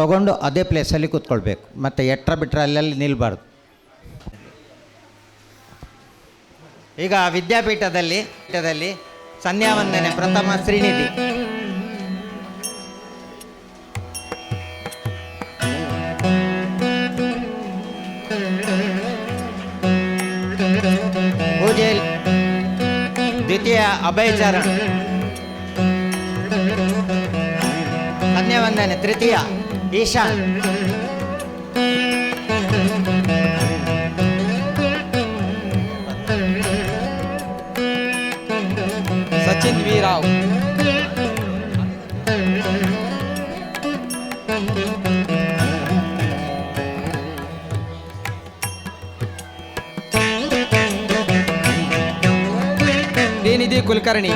ತಗೊಂಡು ಅದೇ ಪ್ಲೇಸಲ್ಲಿ ಕೂತ್ಕೊಳ್ಬೇಕು, ಮತ್ತು ಎಟ್ರ ಬಿಟ್ಟರೆ ಅಲ್ಲಲ್ಲಿ ನಿಲ್ಲಬಾರ್ದು. ಈಗ ವಿದ್ಯಾಪೀಠದಲ್ಲಿ ಸಂಧ್ಯಾವಂದನೆ ಪ್ರಥಮ ಶ್ರೀನಿಧಿ. ಪೂಜೆ ದ್ವಿತೀಯ ಅಭಯಚರಣ. ಸಂಧ್ಯಾವಂದನೆ ತೃತೀಯ Ishan. Sachin Veerav. Shrinidhi Kulkarni.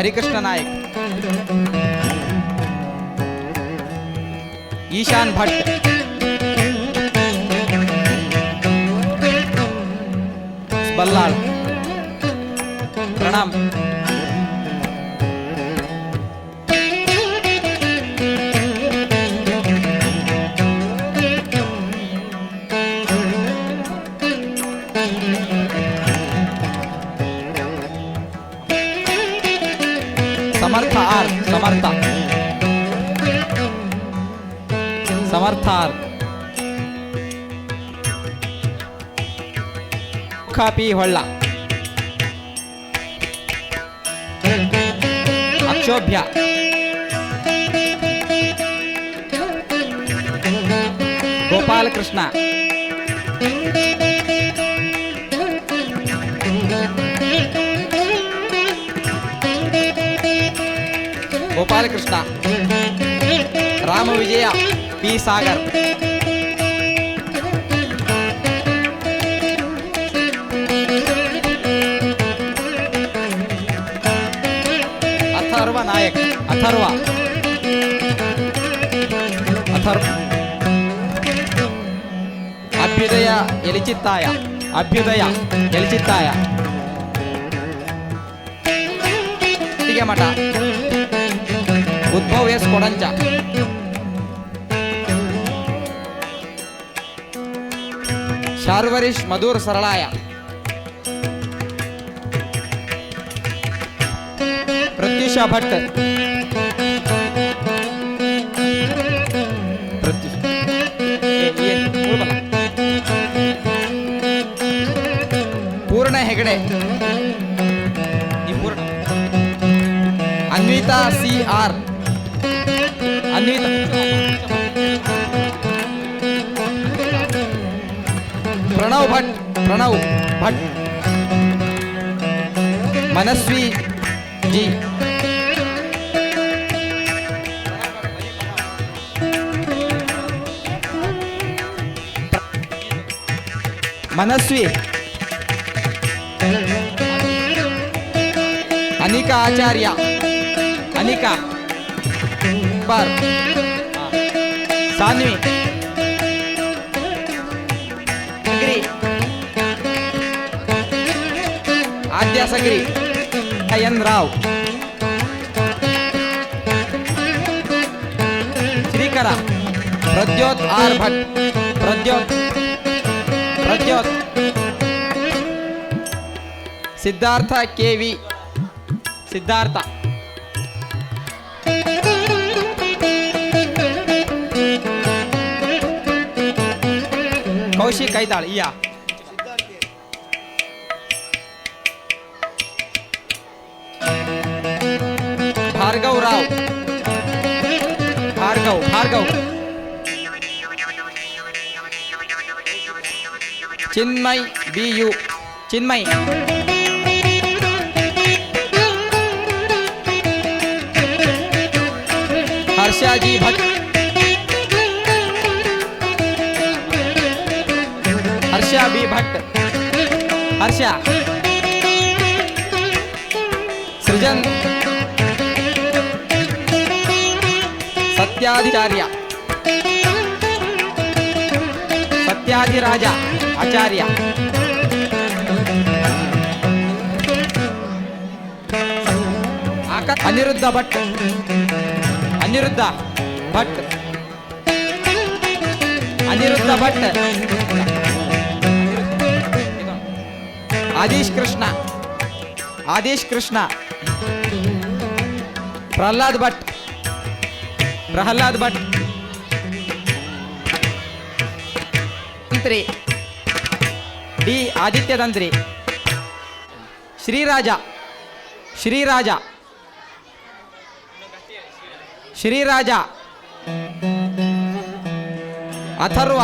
Harikrishna Nayak, Ishan Bhat, Ballal, Pranam. Samarth R, Samarth R, Kapi Holla, Akshobhya, Gopalakrishna, Gopalakrishna, Ramavijaya, P Sagar, Atharva Nayak, Atharva, Abhyudaya Elichittaya, Math, Udbhav S Kodancha, Sharvarish Madhur Saralaya, Pratyusha Bhat, Poorna Hegde, Anvita C R, Pranav Bhat, Manasvi G, Anika Acharya, Sanvi, Adyasagiri, N Rao, Shrikara, Pradyot R Bhat, Siddhartha KV, Kaushik Aithal, Bhargav Rao, Bhargav, Chinmay BU, ಹರ್ಷಾಜಿ Bhat, ಹರ್ಷ ಬಿ ಭಟ್, ಸೃಜನ್, ಸತ್ಯಾಧಿರಾಜ ಆಚಾರ್ಯ, ಅನಿರುದ್ಧ ಭಟ್, ಆದೀಶ್ ಕೃಷ್ಣ, ಪ್ರಹ್ಲಾದ್ ಭಟ್, ಡಿ ಆದಿತ್ಯ ತಂತ್ರಿ, ಶ್ರೀರಾಜ, ಅಥರ್ವ,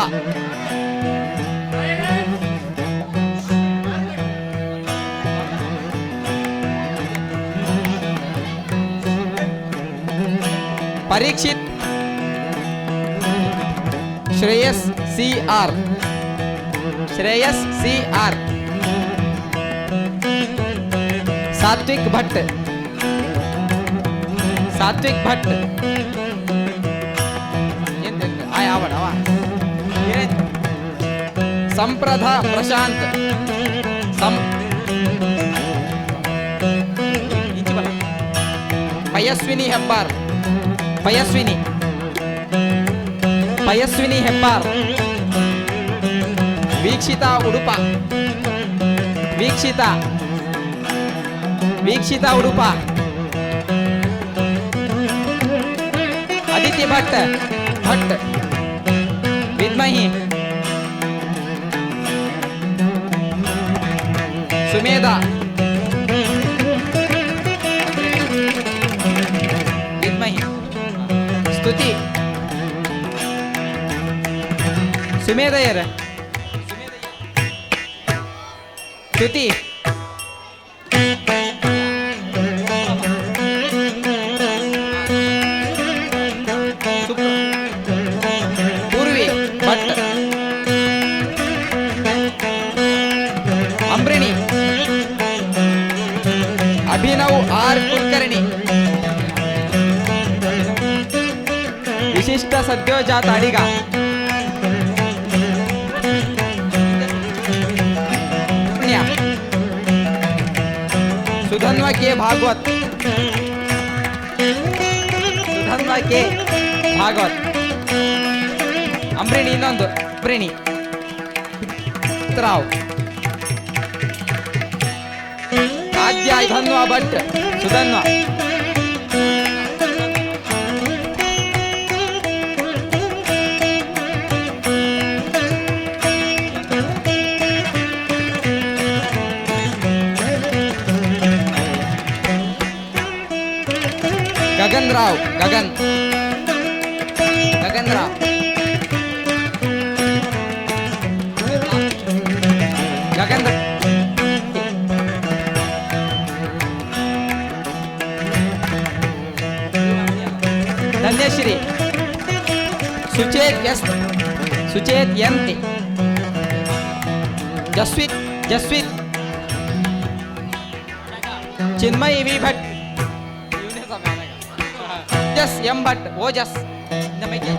ಪರೀಕ್ಷಿತ್, ಶ್ರೇಯಸ್ ಸಿ ಆರ್, ಸಾತ್ವಿಕ್ ಭಟ್, ಸಾತ್ವಿಕ್ ಭಟ್ ಅವನವ ಸಂಪ್ರಧ ಪ್ರಶಾಂತ್ ಪಯಸ್ವಿನಿ ಹೆಬ್ಬಾರ್ ಪಯಸ್ವಿನಿ ಹೆಬ್ಬಾರ್ ವೀಕ್ಷಿತಾ ಉಡುಪ ವೀಕ್ಷಿತಾ ಉಡುಪ ಅದಿತಿ ಭಟ್ ವಿದ್ಮಹಿ ಸುಮೇಧಾ ವಿದ್ಮಹಿ ಸ್ತುತಿ ಸುಮೇಧಯರ್ ಸ್ತುತಿ ಪೂರ್ವಿ ಭಟ್ ಅಂಬ್ರಿಣಿ ಅಭಿನವ್ ಆರ್ ಕುಲಕರ್ಣಿ ವಿಶಿಷ್ಟ ಸದ್ಯೋಜಾತ ಅಡಿಗ ಸುಧನ್ವ ಕೆ ಭಾಗವತ್ ಅಂಬ್ರಿಣಿ ಇನ್ನೊಂದು ಅಂಬ್ರಿಣಿ ರಾವ್ ಆದ್ಯ ಧನ್ವ ಭಟ್ ಸುಧನ್ವ ಗಗನ್ ರಾವ್ ಗಗನ್ ರಾವ್ ಗಗನ್ ಧನ್ಯಶ್ರೀ ಸುಚೇತ್ ಯಂತಿ ಜಸ್ವಿತ್ ಚಿನ್ಮಯಿ ವಿ ಭಟ್ ಎಂ ಭಟ್ ಓಜಸ್ ನಮಗೆ